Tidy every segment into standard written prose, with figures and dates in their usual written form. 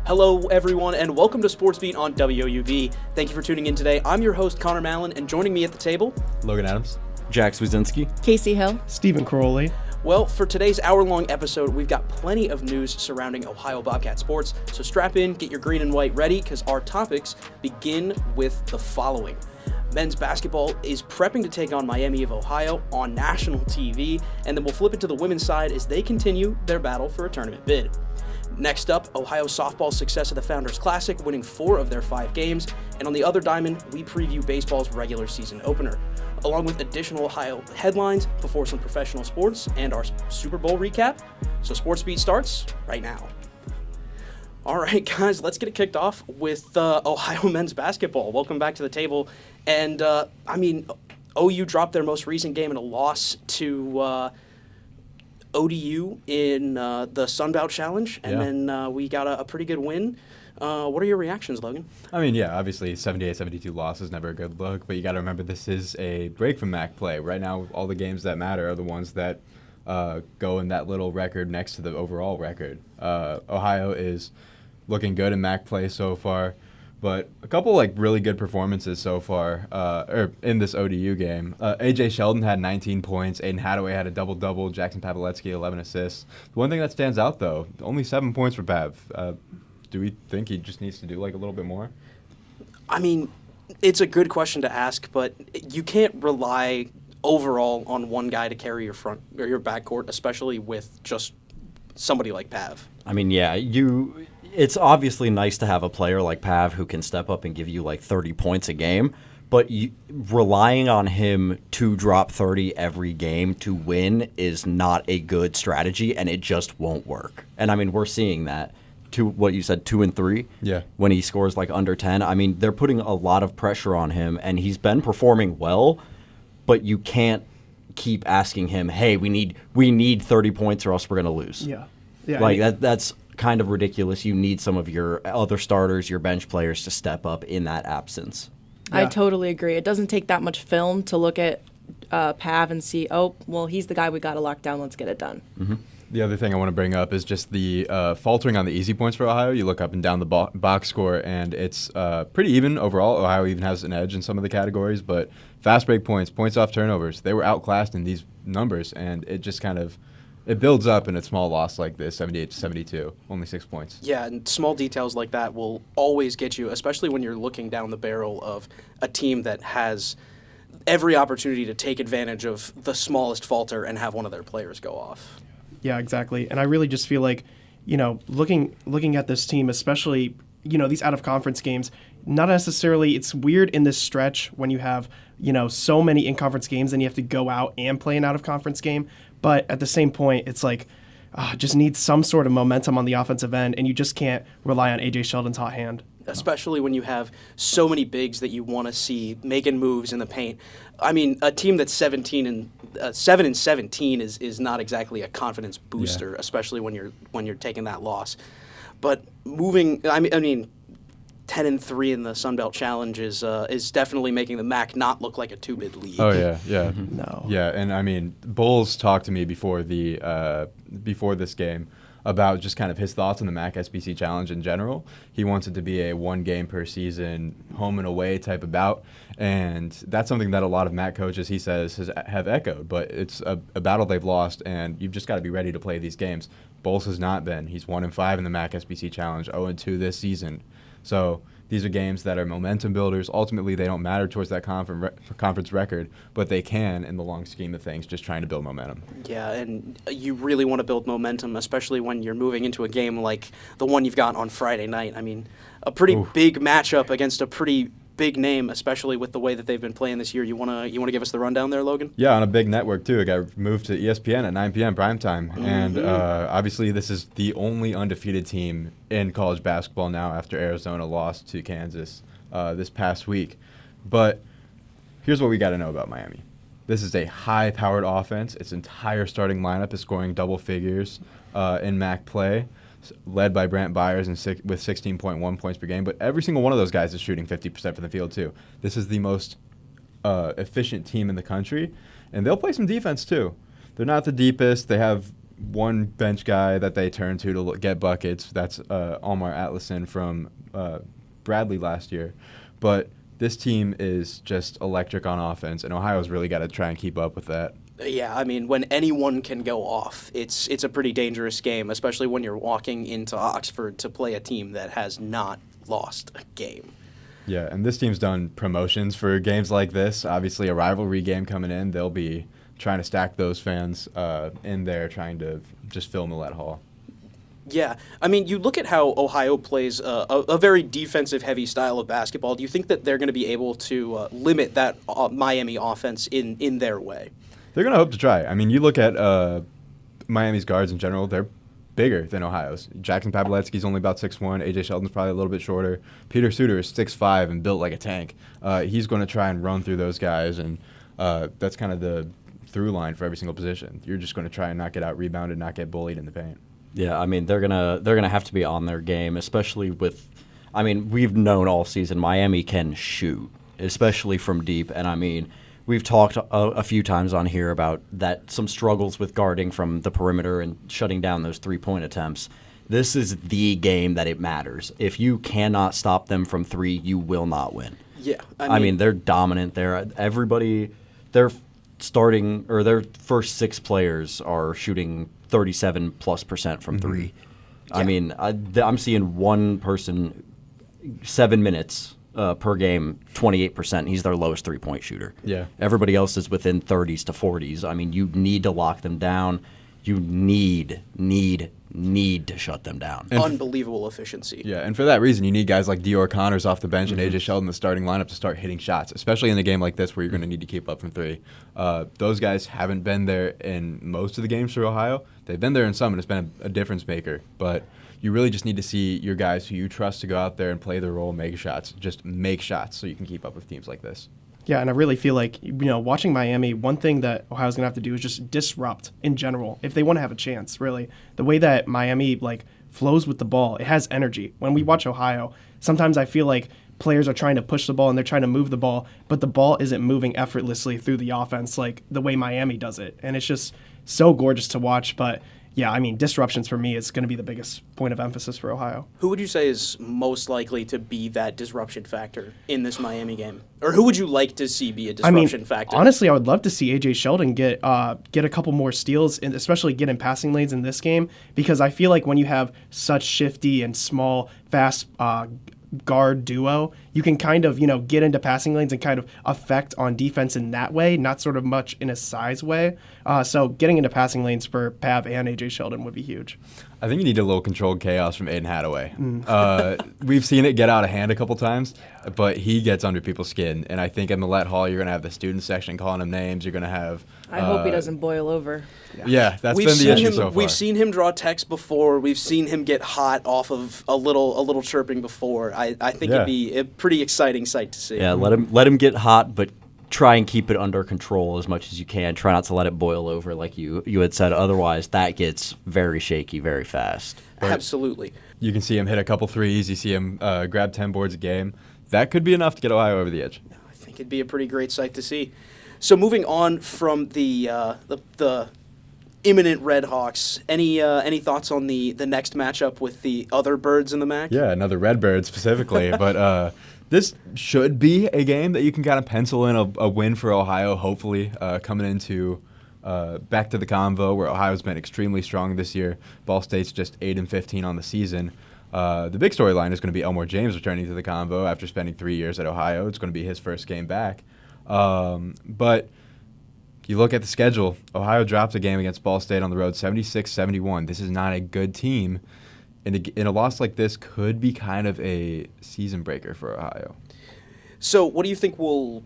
Hello, everyone, and welcome to SportsBeat on WOUB. Thank you for tuning in today. I'm your host, Conor Mallonn, and joining me at the table, Logan Adams, Zwiezinski, Kasey Hill, Stephen Koroly. Well, for today's hour-long episode, we've got plenty of news surrounding Ohio Bobcat sports, so strap in, get your green and white ready, because our topics begin with the following. Men's basketball is prepping to take on Miami of Ohio on national TV, and then we'll flip it to the women's side as they continue their battle for a tournament bid. Next up, Ohio softball's success at the Founders Classic, winning 4 of their 5 games, and on the other diamond, we preview baseball's regular season opener, along with additional Ohio headlines before some professional sports and our Super Bowl recap. So SportsBeat starts right now. All right, guys, let's get it kicked off with Ohio men's basketball. Welcome back to the table. And, OU dropped their most recent game in a loss to ODU in the Sun Belt Challenge, and then we got a pretty good win. What are your reactions, Logan? I mean, yeah, obviously 78-72 loss is never a good look, but you got to remember this is a break from MAC play. Right now, all the games that matter are the ones that go in that little record next to the overall record. Ohio is looking good in MAC play so far, but a couple really good performances so far in this ODU game. A.J. Sheldon had 19 points. Aiden Hadaway had a double-double. Jackson Pavletsky, 11 assists. The one thing that stands out, though, only 7 points for Pav. Do we think he just needs to do a little bit more? I mean, it's a good question to ask, but you can't rely overall on one guy to carry your front or your backcourt, especially with just somebody like Pav. I mean, yeah, it's obviously nice to have a player like Pav who can step up and give you 30 points a game, but relying on him to drop 30 every game to win is not a good strategy, and it just won't work. And I mean, we're seeing that. What you said, 2 and 3. Yeah. When he scores under 10, I mean, they're putting a lot of pressure on him, and he's been performing well, but you can't keep asking him, "Hey, we need 30 points or else we're going to lose." Yeah. That's kind of ridiculous. You need some of your other starters, your bench players, to step up in that absence. I totally agree. It doesn't take that much film to look at Pav and see, oh, well, he's the guy we got to lock down. Let's get it done. Mm-hmm. The other thing I want to bring up is just the faltering on the easy points for Ohio. You look up and down the box score, and it's pretty even overall. Ohio even has an edge in some of the categories, but fast break points, points off turnovers, they were outclassed in these numbers, and it just it builds up in a small loss like this, 78-72, only 6 points. Yeah, and small details like that will always get you, especially when you're looking down the barrel of a team that has every opportunity to take advantage of the smallest falter and have one of their players go off. Yeah, exactly. And I really just feel like, looking at this team, especially, these out-of-conference games, not necessarily, it's weird in this stretch when you have, so many in-conference games and you have to go out and play an out-of-conference game. But at the same point, it's just needs some sort of momentum on the offensive end, and you just can't rely on A.J. Sheldon's hot hand. Especially when you have so many bigs that you want to see making moves in the paint. I mean, a team that's 7 and 17 is not exactly a confidence booster, especially when you're taking that loss. But moving, I mean, 10 and 3 in the Sun Belt Challenge is definitely making the MAC not look like a 2-bid league. Oh yeah. Mm-hmm. No. Yeah, and I mean, Bulls talked to me before this game about just kind of his thoughts on the MAC SBC Challenge in general. He wants it to be a 1 game per season, home and away type of bout, and that's something that a lot of MAC coaches, he says, have echoed, but it's a battle they've lost, and you've just got to be ready to play these games. Bowles has not been. He's 1-5 in the MAC SBC Challenge, 0-2 this season. So these are games that are momentum builders. Ultimately, they don't matter towards that conference record, but they can in the long scheme of things, just trying to build momentum. Yeah, and you really want to build momentum, especially when you're moving into a game like the one you've got on Friday night. I mean, a pretty big matchup against a pretty big name, especially with the way that they've been playing this year. You wanna give us the rundown there, Logan? Yeah, on a big network too. It got moved to ESPN at 9 p.m. primetime, and obviously this is the only undefeated team in college basketball now after Arizona lost to Kansas this past week. But here's what we got to know about Miami. This is a high-powered offense. Its entire starting lineup is scoring double figures in MAC play, led by Brant Byers with 16.1 points per game. But every single one of those guys is shooting 50% from the field, too. This is the most efficient team in the country, and they'll play some defense, too. They're not the deepest. They have one bench guy that they turn to get buckets. That's Almar Atlason from Bradley last year. But this team is just electric on offense, and Ohio's really got to try and keep up with that. Yeah, I mean, when anyone can go off, it's a pretty dangerous game, especially when you're walking into Oxford to play a team that has not lost a game. Yeah, and this team's done promotions for games like this. Obviously, a rivalry game coming in, they'll be trying to stack those fans in there, trying to just fill Millett Hall. Yeah, I mean, you look at how Ohio plays a very defensive-heavy style of basketball. Do you think that they're going to be able to limit that Miami offense in their way? They're going to hope to try. I mean, you look at Miami's guards in general, they're bigger than Ohio's. Jackson Pavlovetsky's only about 6'1". A.J. Sheldon's probably a little bit shorter. Peter Suter is 6'5" and built like a tank. He's going to try and run through those guys, and that's kind of the through line for every single position. You're just going to try and not get out-rebounded, not get bullied in the paint. Yeah, I mean, they're gonna have to be on their game, especially with – I mean, we've known all season Miami can shoot, especially from deep, and I mean – we've talked a few times on here about that some struggles with guarding from the perimeter and shutting down those three-point attempts. This is the game that it matters. If you cannot stop them from three, you will not win. Yeah, I mean they're dominant there. Everybody, their starting or their first six players are shooting 37+% from three. Yeah. I mean, I'm seeing one person 7 minutes. Per game, 28%. He's their lowest three-point shooter. Yeah. Everybody else is within 30s to 40s. I mean, you need to lock them down. You need to shut them down. Unbelievable efficiency. Yeah, and for that reason, you need guys like Dior Connors off the bench and A.J. Sheldon in the starting lineup to start hitting shots, especially in a game like this where you're going to need to keep up from three. Those guys haven't been there in most of the games for Ohio. They've been there in some, and it's been a difference maker. But you really just need to see your guys who you trust to go out there and play their role, make shots. Just make shots so you can keep up with teams like this. Yeah, and I really feel like, watching Miami, one thing that Ohio's going to have to do is just disrupt in general if they want to have a chance, really. The way that Miami, flows with the ball, it has energy. When we watch Ohio, sometimes I feel like players are trying to push the ball and they're trying to move the ball, but the ball isn't moving effortlessly through the offense like the way Miami does it. And it's just so gorgeous to watch, but yeah, I mean, disruptions for me is going to be the biggest point of emphasis for Ohio. Who would you say is most likely to be that disruption factor in this Miami game? Or who would you like to see be a disruption factor? Honestly, I would love to see A.J. Sheldon get a couple more steals, and especially get in passing lanes in this game, because I feel like when you have such shifty and small, fast guard duo, you can kind of, get into passing lanes and kind of affect on defense in that way, not sort of much in a size way. So getting into passing lanes for Pav and A.J. Sheldon would be huge. I think you need a little controlled chaos from Aiden Hadaway. We've seen it get out of hand a couple times, but he gets under people's skin. And I think at Millett Hall, you're going to have the student section calling him names. You're going to have... I hope he doesn't boil over. Yeah, that's been the issue so far. We've seen him draw text before. We've seen him get hot off of a little chirping before. I think it'd be a pretty exciting sight to see. Yeah, let him get hot, but try and keep it under control as much as you can. Try not to let it boil over like you had said. Otherwise, that gets very shaky very fast. Absolutely. You can see him hit a couple threes. You see him grab 10 boards a game. That could be enough to get Ohio over the edge. I think it'd be a pretty great sight to see. So moving on from the imminent Red Hawks, any thoughts on the next matchup with the other birds in the MAC? Yeah, another Redbird specifically. But this should be a game that you can kind of pencil in a win for Ohio, hopefully, coming into back to the convo where Ohio's been extremely strong this year. Ball State's just 8-15 on the season. The big storyline is going to be Elmore James returning to the convo after spending 3 years at Ohio. It's going to be his first game back. But you look at the schedule, Ohio dropped a game against Ball State on the road, 76-71. This is not a good team. And a loss like this could be kind of a season breaker for Ohio. So what do you think will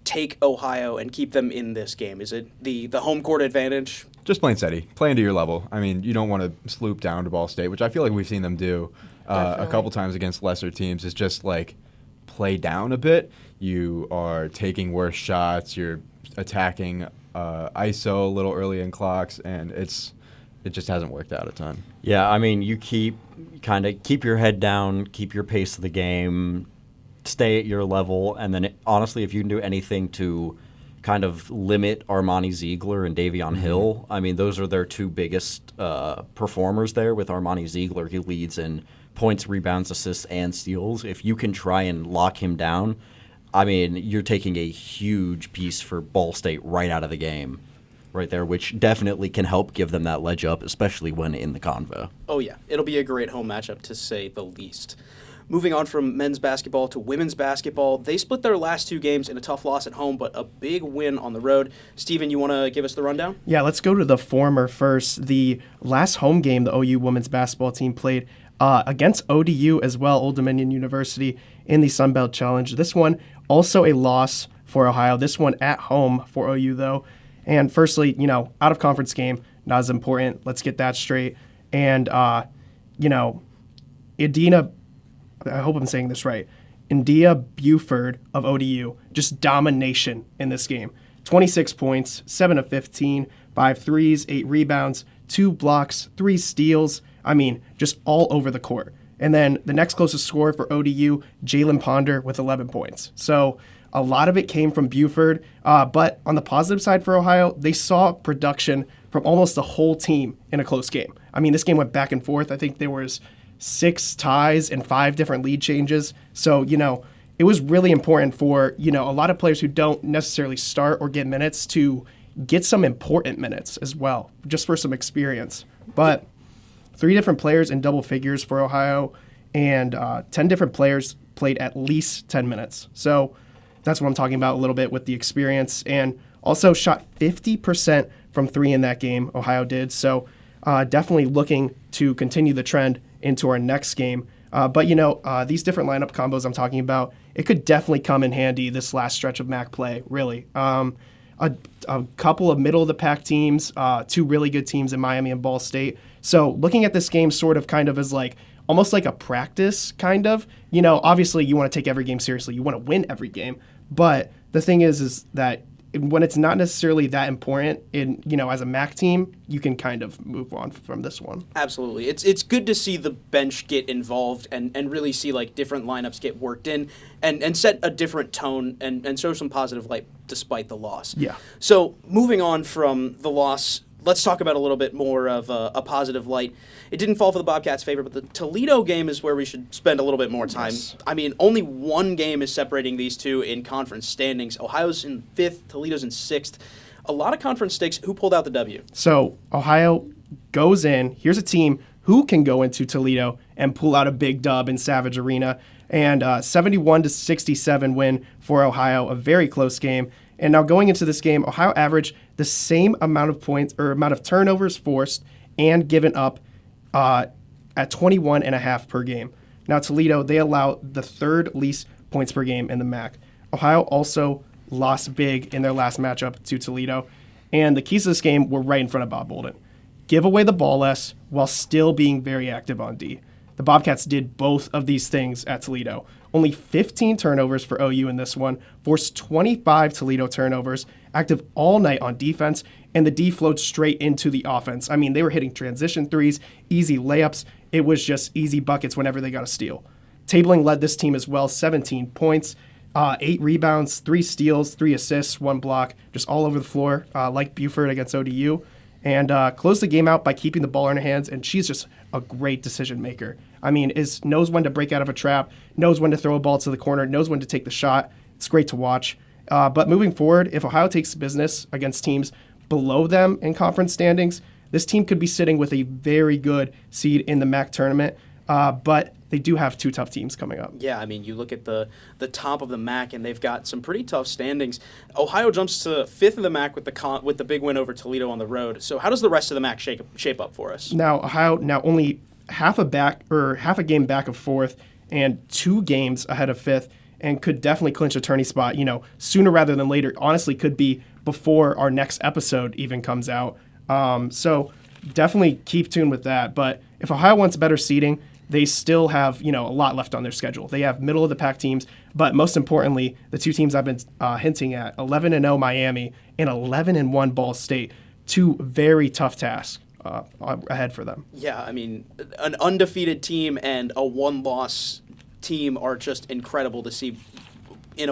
take Ohio and keep them in this game? Is it the home court advantage? Just plain steady. Play into your level. I mean, you don't want to sloop down to Ball State, which I feel like we've seen them do a couple times against lesser teams. It's just play down a bit. You are taking worse shots. You're attacking ISO a little early in clocks, and it just hasn't worked out a ton. Yeah, I mean, you keep your head down, keep your pace of the game, stay at your level, and then honestly, if you can do anything to kind of limit Armani Ziegler and Davion Hill. I mean, those are their two biggest performers there. With Armani Ziegler, he leads in points, rebounds, assists, and steals. If you can try and lock him down, I mean, you're taking a huge piece for Ball State right out of the game right there, which definitely can help give them that ledge up, especially when in the convo. Oh, yeah. It'll be a great home matchup, to say the least. Moving on from men's basketball to women's basketball, they split their last two games in a tough loss at home, but a big win on the road. Steven, you want to give us the rundown? Yeah, let's go to the former first. The last home game the OU women's basketball team played against ODU as well, Old Dominion University, in the Sun Belt Challenge. This one also a loss for Ohio. This one at home for OU, though. And firstly, out of conference game, not as important. Let's get that straight. And, Idina, I hope I'm saying this right, India Buford of ODU, just domination in this game. 26 points, 7 of 15, 5 threes, 8 rebounds, 2 blocks, 3 steals. I mean, just all over the court. And then the next closest scorer for ODU, Jalen Ponder with 11 points. So a lot of it came from Buford. But on the positive side for Ohio, they saw production from almost the whole team in a close game. I mean, this game went back and forth. I think there was 6 ties and 5 different lead changes. So, it was really important for, a lot of players who don't necessarily start or get minutes to get some important minutes as well, just for some experience. But 3 different players in double figures for Ohio, and 10 different players played at least 10 minutes. So that's what I'm talking about a little bit with the experience. And also shot 50% from 3 in that game, Ohio did. So definitely looking to continue the trend into our next game. But these different lineup combos I'm talking about, it could definitely come in handy this last stretch of MAC play, really. A couple of middle-of-the-pack teams, 2 really good teams in Miami and Ball State. So looking at this game sort of kind of as almost like a practice, kind of. Obviously you want to take every game seriously. You want to win every game. But the thing is that when it's not necessarily that important, as a MAC team, you can kind of move on from this one. Absolutely. It's good to see the bench get involved and really see different lineups get worked in and set a different tone and show some positive light despite the loss. Yeah. So moving on from the loss, let's talk about a little bit more of a positive light. It didn't fall for the Bobcats' favor, but the Toledo game is where we should spend a little bit more time. Yes. I mean, only one game is separating these two in conference standings. Ohio's in 5th, Toledo's in 6th. A lot of conference stakes. Who pulled out the W? So Ohio goes in. Here's a team who can go into Toledo and pull out a big dub in Savage Arena. And 71-67 win for Ohio, a very close game. And now going into this game, Ohio averaged the same amount of points or amount of turnovers forced and given up at 21.5 per game. Now Toledo, they allow the 3rd least points per game in the MAC. Ohio also lost big in their last matchup to Toledo. And the keys to this game were right in front of Bob Bolden. Give away the ball less while still being very active on D. The Bobcats did both of these things at Toledo. Only 15 turnovers for OU in this one, forced 25 Toledo turnovers, active all night on defense, and the D flowed straight into the offense. I mean, they were hitting transition threes, easy layups. It was just easy buckets whenever they got a steal. Tabling led this team as well, 17 points, 8 rebounds, 3 steals, 3 assists, 1 block, just all over the floor, like Buford against ODU. And closed the game out by keeping the ball in her hands, and she's just a great decision maker. I mean, knows when to break out of a trap, knows when to throw a ball to the corner, knows when to take the shot. It's great to watch. But moving forward, if Ohio takes business against teams below them in conference standings, this team could be sitting with a very good seed in the MAC tournament. But they do have 2 tough teams coming up. Yeah, I mean, you look at the top of the MAC, and they've got some pretty tough standings. Ohio jumps to 5th of the MAC with the big win over Toledo on the road. So how does the rest of the MAC shape up for us? Now Ohio only half a game back of 4th and 2 games ahead of 5th, and could definitely clinch a tourney spot. Sooner rather than later. Honestly, could be before our next episode even comes out. So definitely keep tuned with that. But if Ohio wants better seeding, they still have, a lot left on their schedule. They have middle-of-the-pack teams, but most importantly, the 2 teams I've been hinting at, 11-0 Miami and 11-1 Ball State, 2 very tough tasks ahead for them. Yeah, I mean, an undefeated team and a 1-loss team are just incredible to see in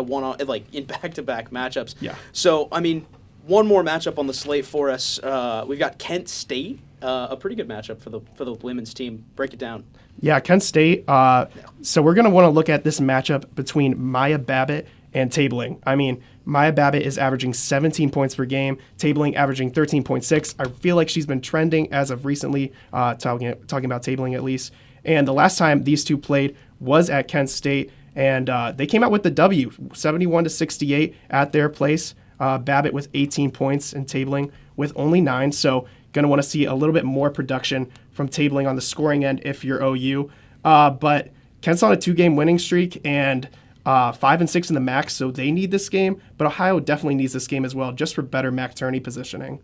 in back-to-back matchups. Yeah. So, I mean, one more matchup on the slate for us. We've got Kent State, a pretty good matchup for the women's team. Break it down. Yeah, Kent State. So we're going to want to look at this matchup between Maya Babbitt and Tabling. I mean, Maya Babbitt is averaging 17 points per game, Tabling averaging 13.6. I feel like she's been trending as of recently, talking about Tabling at least. And the last time these two played was at Kent State, and they came out with the W, 71-68 at their place. Babbitt with 18 points and Tabling with only 9. So going to want to see a little bit more production from Tabling on the scoring end if you're OU. But Kent's on a 2-game winning streak and 5-6 in the MAC, so they need this game. But Ohio definitely needs this game as well, just for better MAC tourney positioning.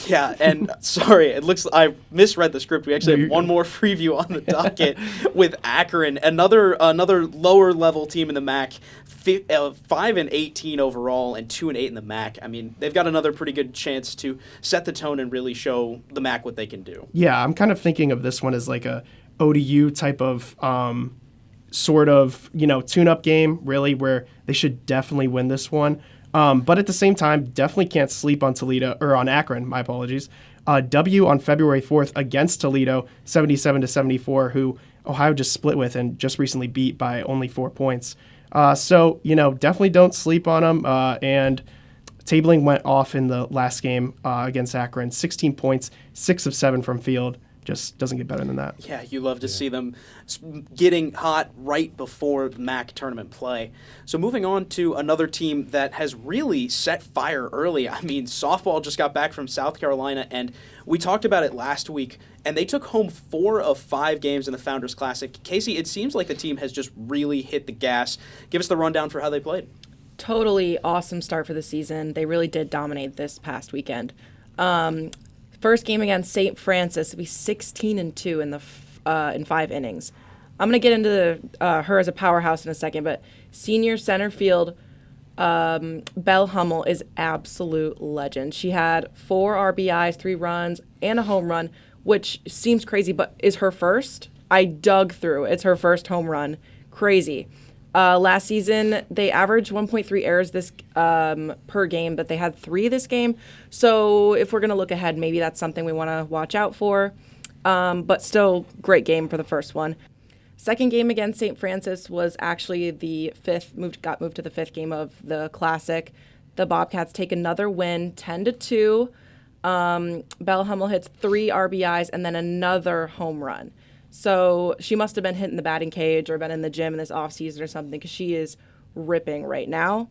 Yeah, and sorry, it looks I misread the script. We actually have one more preview on the docket with Akron, another lower level team in the MAC, 5-18 overall and 2-8 in the MAC. I mean, they've got another pretty good chance to set the tone and really show the MAC what they can do. Yeah, I'm kind of thinking of this one as like a ODU type of sort of tune-up game, really, where they should definitely win this one. But at the same time, definitely can't sleep on on Akron, my apologies. W on February 4th against Toledo, 77-74, who Ohio just split with and just recently beat by only 4 points. So, definitely don't sleep on them. And Tabling went off in the last game against Akron, 16 points, 6 of 7 from field. Just doesn't get better than that. Yeah, you love to see them getting hot right before the MAC tournament play. So moving on to another team that has really set fire early. I mean, softball just got back from South Carolina, and we talked about it last week, and they took home 4 of 5 games in the Founders Classic. Kasey, it seems like the team has just really hit the gas. Give us the rundown for how they played. Totally awesome start for the season. They really did dominate this past weekend. First game against St. Francis, it'll be 16-2 in 5 innings. I'm going to get into her as a powerhouse in a second, but senior center field Belle Hummel is absolute legend. She had 4 RBIs, 3 runs, and a home run, which seems crazy, but is her first. I dug through. It's her first home run. Crazy. Last season, they averaged 1.3 errors this per game, but they had 3 this game. So if we're going to look ahead, maybe that's something we want to watch out for. But still, great game for the first one. Second game against St. Francis was actually the got moved to the 5th game of the Classic. The Bobcats take another win, 10-2. Belle Hummel hits 3 RBIs and then another home run. So she must have been hitting the batting cage or been in the gym in this offseason or something, because she is ripping right now.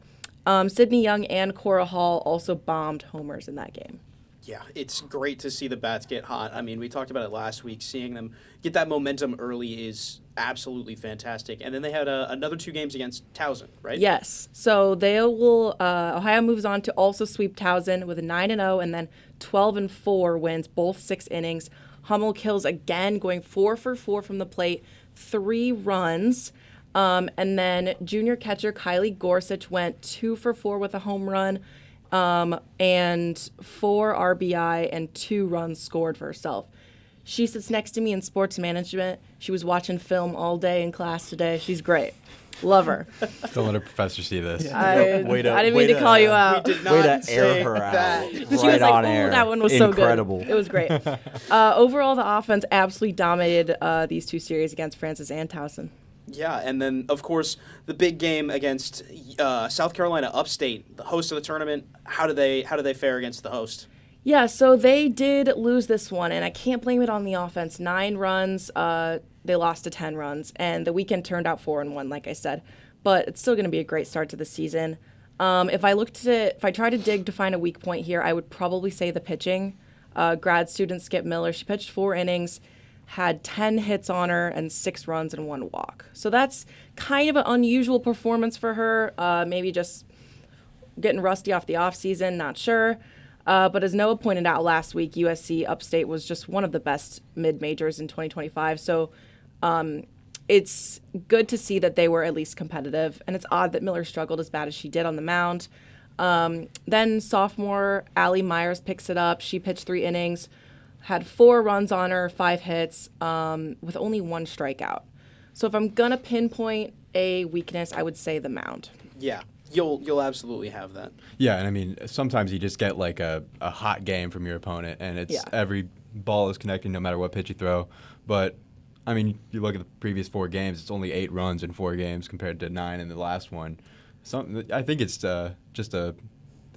Sydney Young and Cora Hall also bombed homers in that game. Yeah, it's great to see the bats get hot. I mean, we talked about it last week. Seeing them get that momentum early is absolutely fantastic. And then they had another 2 games against Towson, right? Yes. So they will. Ohio moves on to also sweep Towson with a 9-0 and then 12-4 wins, both 6 innings. Hummel kills again, going 4 for 4 from the plate, 3 runs. And then junior catcher Kylie Gorsuch went 2 for 4 with a home run, and 4 RBI and 2 runs scored for herself. She sits next to me in sports management. She was watching film all day in class today. She's great. Love her. Don't let a professor see this. I didn't mean to call you out. We did not Way to say air her that. out. She Right was like, on "Oh, air. that one was so Incredible. good." It was great. Overall, the offense absolutely dominated these 2 series against Francis and Towson. Yeah, and then, of course, the big game against South Carolina Upstate, the host of the tournament. How do they fare against the host? Yeah, so they did lose this one, and I can't blame it on the offense. 9 runs, they lost to 10 runs, and the weekend turned out 4-1, like I said. But it's still going to be a great start to the season. If I try to dig to find a weak point here, I would probably say the pitching. Grad student Skip Miller, she pitched 4 innings, had 10 hits on her, and 6 runs and 1 walk. So that's kind of an unusual performance for her. Maybe just getting rusty off the offseason, not sure. But as Noah pointed out last week, USC Upstate was just one of the best mid-majors in 2025. So it's good to see that they were at least competitive. And it's odd that Miller struggled as bad as she did on the mound. Then sophomore Allie Myers picks it up. She pitched 3 innings, had 4 runs on her, 5 hits, with only 1 strikeout. So if I'm going to pinpoint a weakness, I would say the mound. Yeah, You'll absolutely have that. Yeah, and I mean, sometimes you just get like a hot game from your opponent, and it's every ball is connecting no matter what pitch you throw. But, I mean, you look at the previous 4 games, it's only 8 runs in 4 games compared to 9 in the last one. I think it's just the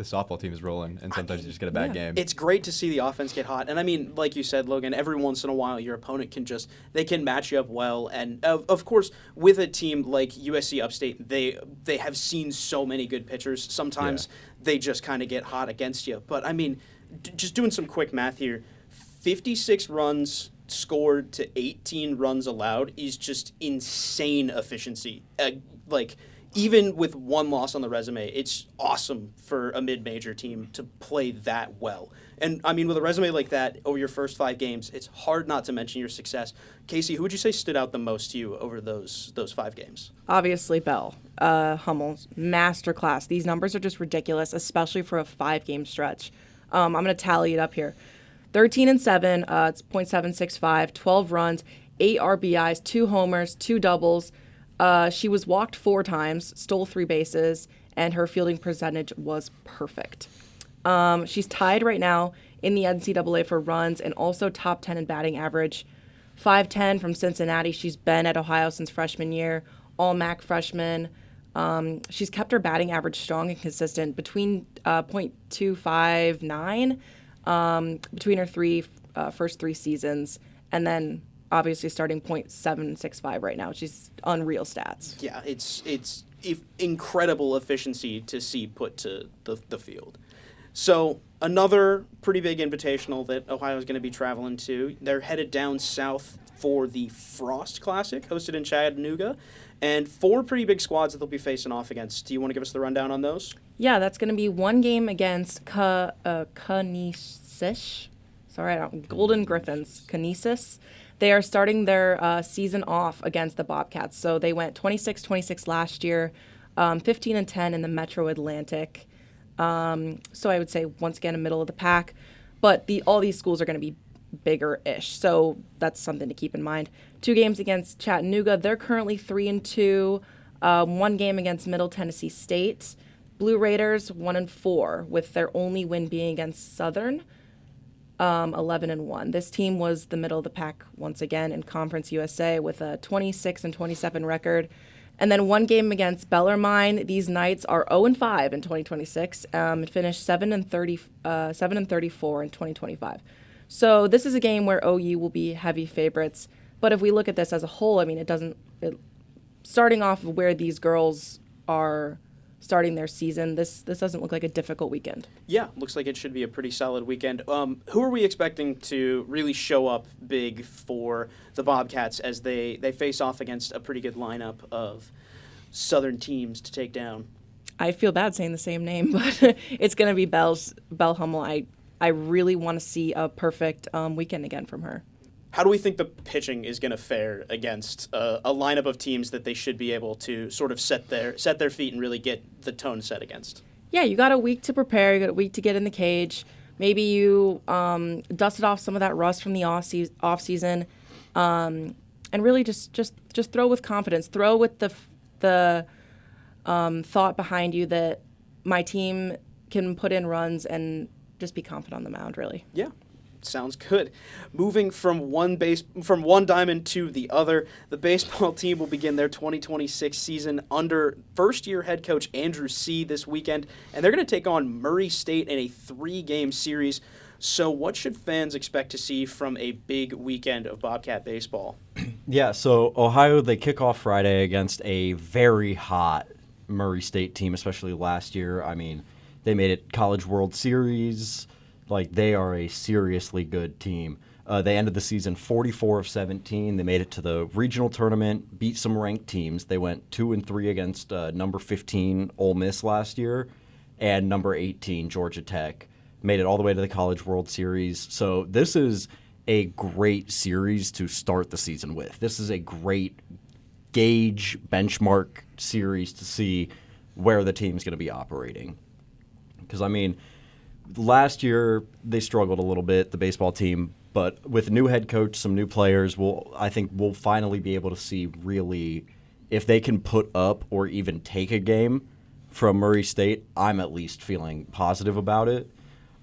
softball team is rolling, and sometimes you just get a bad game. It's great to see the offense get hot. And I mean, like you said, Logan, every once in a while your opponent they can match you up well. And of course, with a team like USC Upstate, they have seen so many good pitchers. Sometimes they just kind of get hot against you. But I mean, just doing some quick math here, 56 runs scored to 18 runs allowed is just insane efficiency. Even with 1 loss on the resume, it's awesome for a mid-major team to play that well. And, I mean, with a resume like that over your first 5 games, it's hard not to mention your success. Kasey, who would you say stood out the most to you over those 5 games? Obviously, Bell Hummel's masterclass. These numbers are just ridiculous, especially for a 5-game stretch. I'm going to tally it up here. 13-7, it's .765, 12 runs, 8 RBIs, 2 homers, 2 doubles. She was walked 4 times, stole 3 bases, and her fielding percentage was perfect. She's tied right now in the NCAA for runs and also top 10 in batting average. 5'10" from Cincinnati. She's been at Ohio since freshman year, all MAC freshman. She's kept her batting average strong and consistent between .259 between her first 3 seasons, and then obviously starting .765 right now. She's unreal stats. Yeah, it's incredible efficiency to see put to the field. So another pretty big invitational that Ohio is going to be traveling to. They're headed down south for the Frost Classic, hosted in Chattanooga, and 4 pretty big squads that they'll be facing off against. Do you want to give us the rundown on those? Yeah, that's going to be 1 game against Canisius. Golden Griffins, Canisius. They are starting their season off against the Bobcats. So they went 26-26 last year, 15-10 in the Metro Atlantic. So I would say, once again, a middle of the pack. But all these schools are going to be bigger-ish. So that's something to keep in mind. 2 games against Chattanooga. They're currently 3-2. 1 game against Middle Tennessee State. Blue Raiders 1-4, with their only win being against Southern. 11-1. This team was the middle of the pack once again in Conference USA with a 26-27 record. And then 1 game against Bellarmine. These Knights are 0-5 in 2026 and finished 7-34 in 2025. So this is a game where OU will be heavy favorites. But if we look at this as a whole, I mean, starting off where these girls are starting their season, this doesn't look like a difficult weekend. Yeah, looks like it should be a pretty solid weekend. Who are we expecting to really show up big for the Bobcats as they face off against a pretty good lineup of Southern teams to take down? I feel bad saying the same name, but it's going to be Bell Hummel. I really want to see a perfect weekend again from her. How do we think the pitching is going to fare against a lineup of teams that they should be able to sort of set their feet and really get the tone set against? Yeah, you got a week to prepare. You got a week to get in the cage. Maybe you dusted off some of that rust from the off season, and really just throw with confidence. Throw with the thought behind you that my team can put in runs, and just be confident on the mound. Really. Yeah. Sounds good. Moving from one diamond to the other, the baseball team will begin their 2026 season under first-year head coach Andrew C. this weekend, and they're going to take on Murray State in a 3-game series. So what should fans expect to see from a big weekend of Bobcat baseball? Yeah, so Ohio, they kick off Friday against a very hot Murray State team, especially last year. I mean, they made it College World Series. Like, they are a seriously good team. They ended the season 44-17. They made it to the regional tournament, beat some ranked teams. They went 2-3 against number 15 Ole Miss last year and number 18 Georgia Tech. Made it all the way to the College World Series. So this is a great series to start the season with. This is a great gauge benchmark series to see where the team's going to be operating. Because, I mean, last year, they struggled a little bit, the baseball team, but with a new head coach, some new players, I think we'll finally be able to see really if they can put up or even take a game from Murray State, I'm at least feeling positive about it.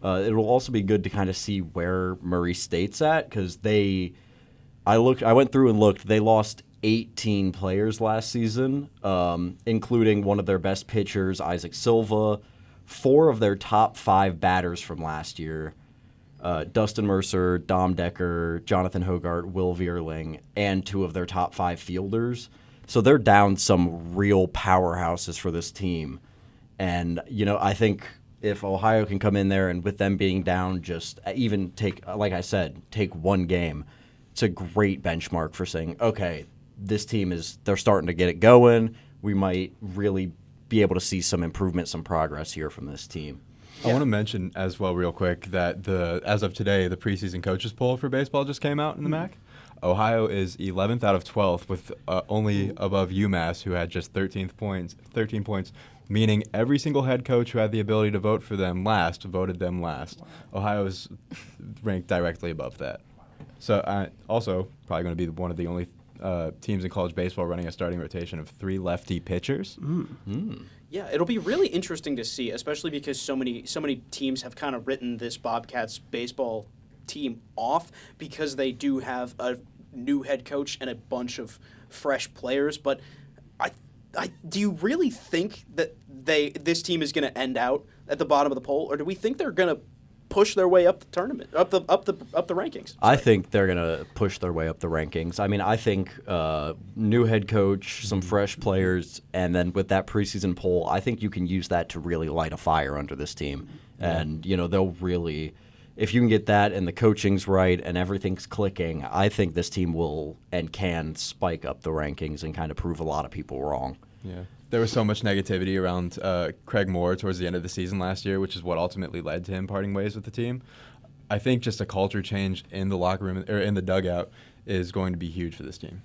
It'll also be good to kind of see where Murray State's at because I went through and looked. They lost 18 players last season, including one of their best pitchers, Isaac Silva, 4 of their top 5 batters from last year, Dustin Mercer, Dom Decker, Jonathan Hogart, Will Vierling, and 2 of their top 5 fielders. So they're down some real powerhouses for this team. And, I think if Ohio can come in there and with them being down, just even take 1 game, it's a great benchmark for saying, okay, this team they're starting to get it going. We might really be able to see some improvement, some progress here from this team. I want to mention as well real quick that as of today, the preseason coaches poll for baseball just came out in the MAC. Ohio is 11th out of 12th with only above UMass, who had just 13 points, meaning every single head coach who had the ability to vote for them last voted them last. Wow. Ohio is ranked directly above that. So also probably going to be one of the only teams in college baseball running a starting rotation of 3 lefty pitchers. Yeah, it'll be really interesting to see, especially because so many teams have kind of written this Bobcats baseball team off because they do have a new head coach and a bunch of fresh players. But do you really think that this team is going to end out at the bottom of the poll, or do we think they're going to push their way up the tournament, up the rankings? Sorry. I think they're going to push their way up the rankings. I mean, I think new head coach, some fresh players, and then with that preseason poll, I think you can use that to really light a fire under this team. And, they'll really, if you can get that and the coaching's right and everything's clicking, I think this team will and can spike up the rankings and kind of prove a lot of people wrong. Yeah. There was so much negativity around Craig Moore towards the end of the season last year, which is what ultimately led to him parting ways with the team. I think just a culture change in the locker room or in the dugout is going to be huge for this team.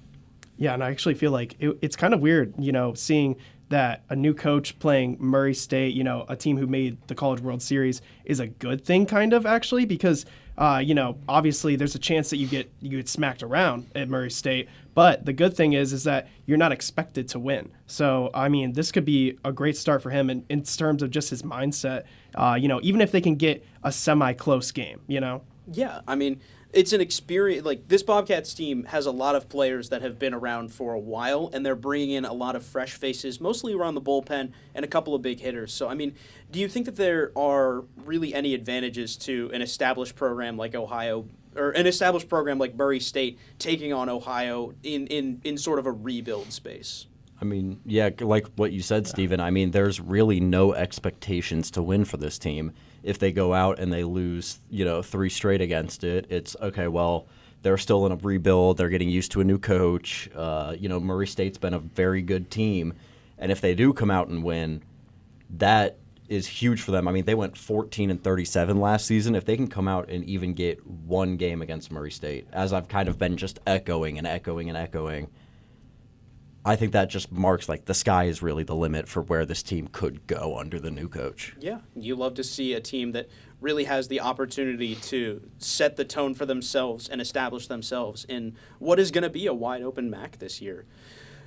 Yeah, and I actually feel like it's kind of weird, seeing that a new coach playing Murray State, a team who made the College World Series, is a good thing, kind of, actually, because obviously there's a chance that you get smacked around at Murray State. But the good thing is that you're not expected to win. So, I mean, this could be a great start for him in terms of just his mindset, even if they can get a semi-close game, Yeah, I mean, it's an experience. Like, this Bobcats team has a lot of players that have been around for a while, and they're bringing in a lot of fresh faces, mostly around the bullpen, and a couple of big hitters. So, I mean, do you think that there are really any advantages to an established program like Ohio, or an established program like Murray State taking on Ohio in sort of a rebuild space? I mean, yeah, like what you said, Steven, I mean, there's really no expectations to win for this team. If they go out and they lose, 3 straight against it, it's, okay, well, they're still in a rebuild. They're getting used to a new coach. Murray State's been a very good team. And if they do come out and win, that is huge for them. I mean, they went 14-37 last season. If they can come out and even get 1 game against Murray State, as I've kind of been just echoing, I think that just marks like the sky is really the limit for where this team could go under the new coach. Yeah, you love to see a team that really has the opportunity to set the tone for themselves and establish themselves in what is going to be a wide open MAC this year.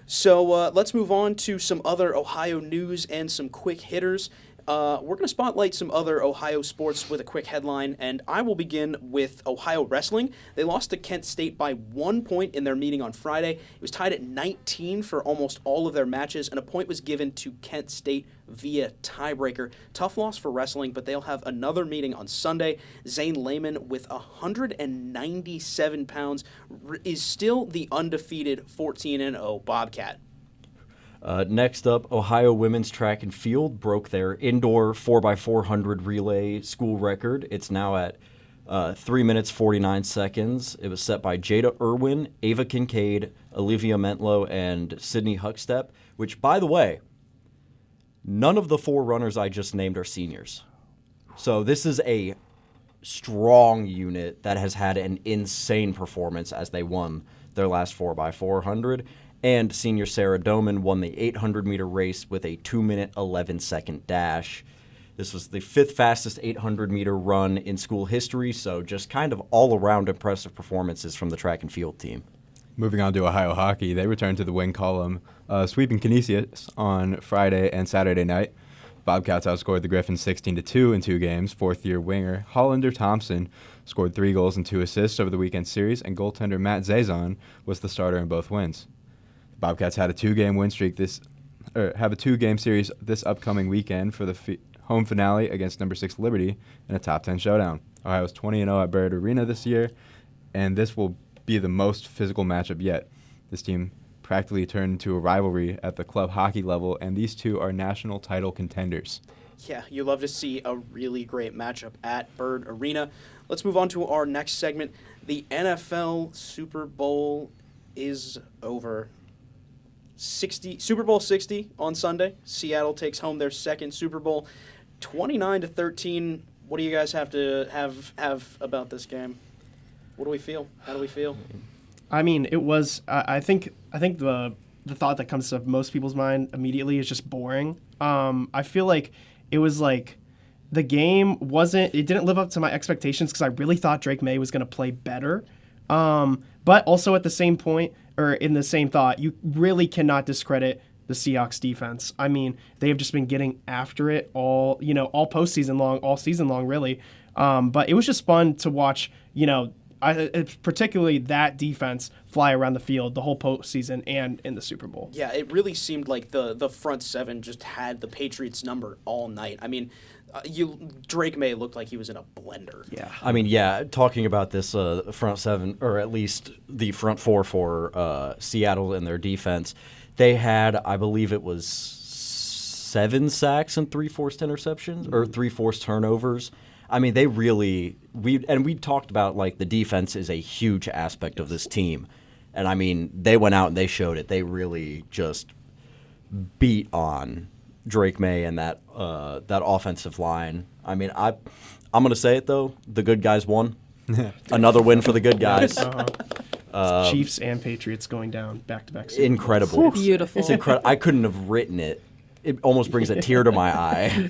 So let's move on to some other Ohio news and some quick hitters. We're going to spotlight some other Ohio sports with a quick headline, and I will begin with Ohio wrestling. They lost to Kent State by 1 point in their meeting on Friday. It was tied at 19 for almost all of their matches, and a point was given to Kent State via tiebreaker. Tough loss for wrestling, but they'll have another meeting on Sunday. Zane Lehman, with 197 pounds, is still the undefeated 14-0 Bobcat. Next up, Ohio women's track and field broke their indoor 4x400 relay school record. It's now at 3 minutes 49 seconds. It was set by Jada Irwin, Ava Kincaid, Olivia Mentlow, and Sydney Huckstep, which, by the way, none of the 4 runners I just named are seniors. So this is a strong unit that has had an insane performance as they won their last 4x400. And senior Sarah Doman won the 800-meter race with a 2-minute 11-second dash. This was the 5th fastest 800-meter run in school history, so just kind of all-around impressive performances from the track and field team. Moving on to Ohio hockey, they returned to the win column, sweeping Canisius on Friday and Saturday night. Bobcats outscored the Griffins 16-2 in 2 games. Fourth-year winger Hollander Thompson scored 3 goals and 2 assists over the weekend series, and goaltender Matt Zazon was the starter in both wins. The Bobcats had a 2-game win streak have a 2-game series this upcoming weekend for the home finale against number 6 Liberty in a top 10 showdown. Ohio's 20-0 at Bird Arena this year, and this will be the most physical matchup yet. This team practically turned into a rivalry at the club hockey level, and these two are national title contenders. Yeah, you love to see a really great matchup at Bird Arena. Let's move on to our next segment. The NFL Super Bowl is over. Super Bowl 60 on Sunday. Seattle takes home their second Super Bowl, 29-13. What do you guys have to have about this game? What do we feel? How do we feel? I mean, it was. I think the thought that comes to most people's mind immediately is just boring. I feel like it was like the game it didn't live up to my expectations because I really thought Drake May was going to play better. But also at the same point, or in the same thought, you really cannot discredit the Seahawks defense. I mean, they have just been getting after it all postseason long, all season long, really. But it was just fun to watch, particularly that defense fly around the field the whole postseason and in the Super Bowl. Yeah, it really seemed like the front seven just had the Patriots number all night. I mean, Drake May looked like he was in a blender. Yeah. I mean, talking about this front seven, or at least the front four for Seattle and their defense, they had, I believe it was 7 sacks and 3 forced interceptions, or 3 forced turnovers. I mean, they really we talked about like the defense is a huge aspect of this team, and I mean they went out and they showed it. They really just beat on Drake May and that offensive line. I mean, I'm gonna say it though, the good guys won. Another win for the good guys. Chiefs and Patriots going down back-to-back. Incredible. Beautiful. It's incredible. I couldn't have written it. It almost brings a tear to my eye.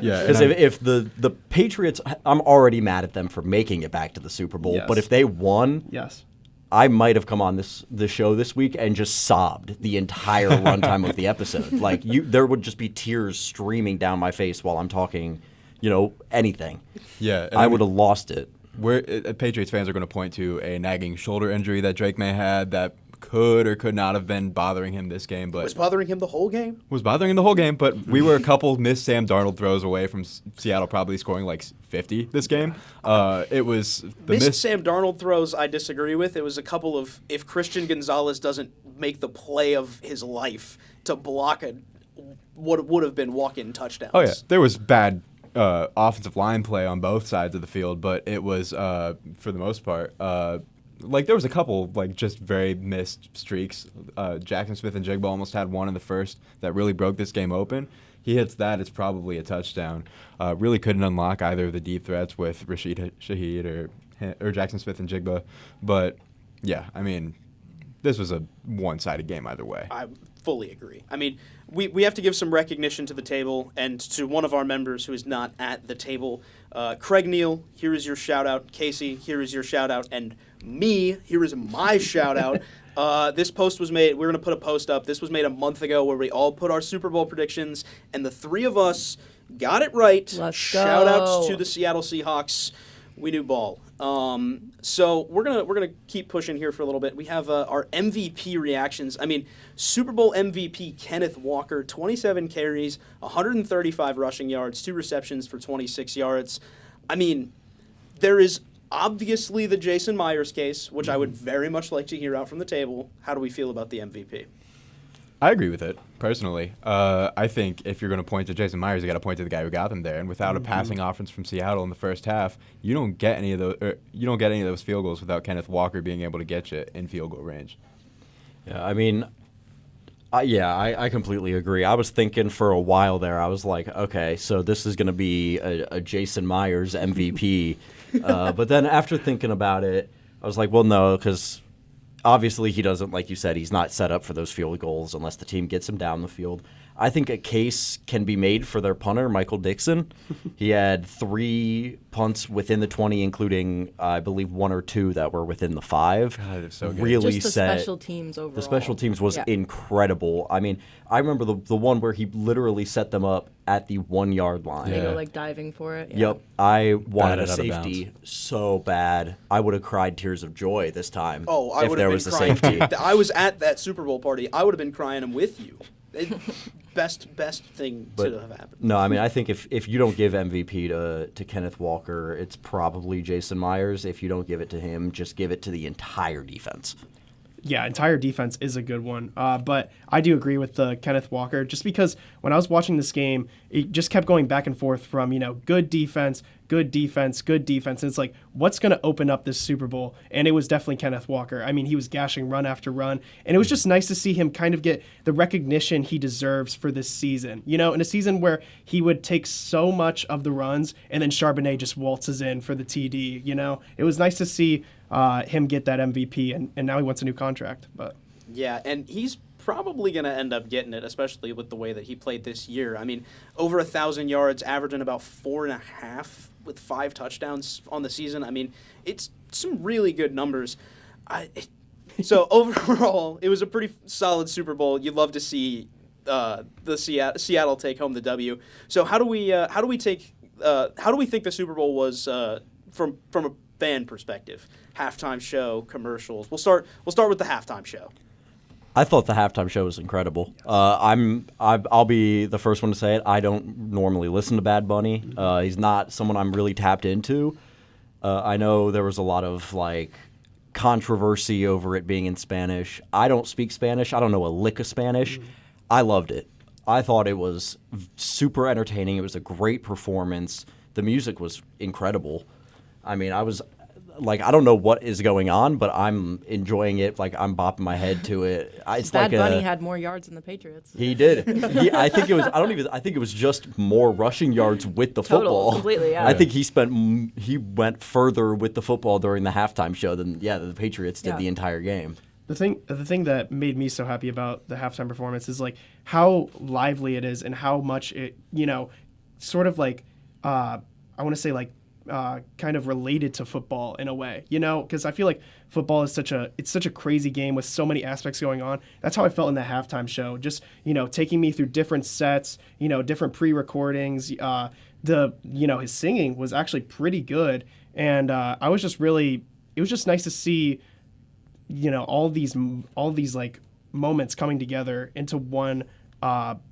Yeah, Because if the Patriots, I'm already mad at them for making it back to the Super Bowl. Yes. But if they won, Yes. I might have come on the show this week and just sobbed the entire runtime of the episode. Like there would just be tears streaming down my face while I'm talking, anything. Yeah, I would have lost it. Patriots fans are going to point to a nagging shoulder injury that Drake May had that could or could not have been bothering him this game, but Was bothering him the whole game? was bothering him the whole game. But we were a couple missed Sam Darnold throws away from Seattle probably scoring like 50 this game. It was the Missed Sam Darnold throws I disagree with. It was a couple of, if Christian Gonzalez doesn't make the play of his life to block what would have been walk-in touchdowns. Oh yeah, there was bad offensive line play on both sides of the field, but it was for the most part. There was a couple just very missed streaks. Jackson Smith and Jigba almost had one in the first that really broke this game open. He hits that, it's probably a touchdown. Really couldn't unlock either of the deep threats with Rashid Shaheed or Jackson Smith and Jigba. But yeah, I mean, this was a one-sided game either way. I fully agree. I mean, we have to give some recognition to the table and to one of our members who is not at the table. Craig Neal, here is your shout-out. Kasey, here is your shout-out. And me, here is my shout-out. This post was made, we're going to put a post up. This was made a month ago where we all put our Super Bowl predictions, and the 3 of us got it right. Let's Shout-outs go. to the Seattle Seahawks. We knew ball. So we're gonna keep pushing here for a little bit. We have our MVP reactions. I mean, Super Bowl MVP Kenneth Walker, 27 carries, 135 rushing yards, 2 receptions for 26 yards. I mean, there is obviously the Jason Myers case, which I would very much like to hear out from the table. How do we feel about the MVP? I agree with it, personally. I think if you're going to point to Jason Myers, you got to point to the guy who got them there. And without a passing offense from Seattle in the first half, you don't get any of those field goals without Kenneth Walker being able to get you in field goal range. Yeah, I mean, I completely agree. I was thinking for a while there, I was like, okay, so this is going to be a Jason Myers MVP. But then after thinking about it, I was like, well, no, because obviously he doesn't, like you said, he's not set up for those field goals unless the team gets him down the field. I think a case can be made for their punter, Michael Dixon. He had 3 punts within the 20, including, I believe, 1 or 2 that were within the 5. God, they're so good. Really Just the set. special teams overall. The special teams was Yeah. incredible. I mean, I remember the one where he literally set them up at the 1 yard line. They Yeah. go like diving for it. Yeah. Yep, I wanted a Batted out of safety so bad. I would have cried tears of joy this time. Oh, I if would there have was been a crying. safety. I was at that Super Bowl party. I would have been crying them with you. Best thing But to have happened. no, I mean, I think if you don't give MVP to Kenneth Walker, it's probably Jason Myers. If you don't give it to him, just give it to the entire defense. Yeah, entire defense is a good one. But I do agree with Kenneth Walker, just because when I was watching this game, it just kept going back and forth from, good defense, good defense, good defense. And it's like, what's going to open up this Super Bowl? And it was definitely Kenneth Walker. I mean, he was gashing run after run. And it was just nice to see him kind of get the recognition he deserves for this season. In a season where he would take so much of the runs and then Charbonnet just waltzes in for the TD. It was nice to see him get that MVP, and now he wants a new contract. But Yeah, and he's probably going to end up getting it, especially with the way that he played this year. I mean, over 1,000 yards, averaging about 4.5 with 5 touchdowns on the season. I mean, it's some really good numbers. So overall, it was a pretty solid Super Bowl. You'd love to see the Seattle take home the W. So how do we think the Super Bowl was from a fan perspective? Halftime show, commercials. We'll start with the halftime show. I thought the halftime show was incredible. I'll be the first one to say it. I don't normally listen to Bad Bunny. He's not someone I'm really tapped into. I know there was a lot of controversy over it being in Spanish. I don't speak Spanish. I don't know a lick of Spanish. I loved it. I thought it was super entertaining. It was a great performance. The music was incredible. I mean, I was I don't know what is going on, but I'm enjoying it. I'm bopping my head to it. It's Bad Bunny had more yards than the Patriots. He did. I think it was. I think it was just more rushing yards with the football. Completely. Yeah. I think he went further with the football during the halftime show than the Patriots did the entire game. The thing that made me so happy about the halftime performance is how lively it is and how much it sort of I want to say kind of related to football in a way, because I feel like football is such a crazy game with so many aspects going on. That's how I felt in the halftime show, just taking me through different sets, different pre-recordings. His singing was actually pretty good, and it was just nice to see all these moments coming together into one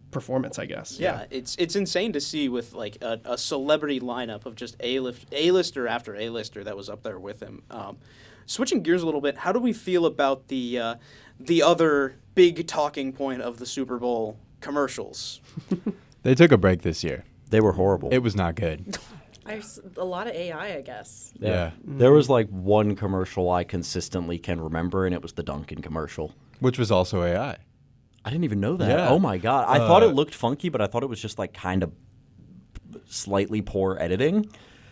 performance, I guess. Yeah, it's insane to see with a celebrity lineup of just A-lister after A-lister that was up there with him. Switching gears a little bit, how do we feel about the other big talking point of the Super Bowl, commercials? They took a break this year. They were horrible. It was not good. A lot of AI, I guess. Yeah. There was one commercial I consistently can remember, and it was the Dunkin' commercial. Which was also AI. I didn't even know that. Yeah. Oh my god! I thought it looked funky, but I thought it was just kind of slightly poor editing.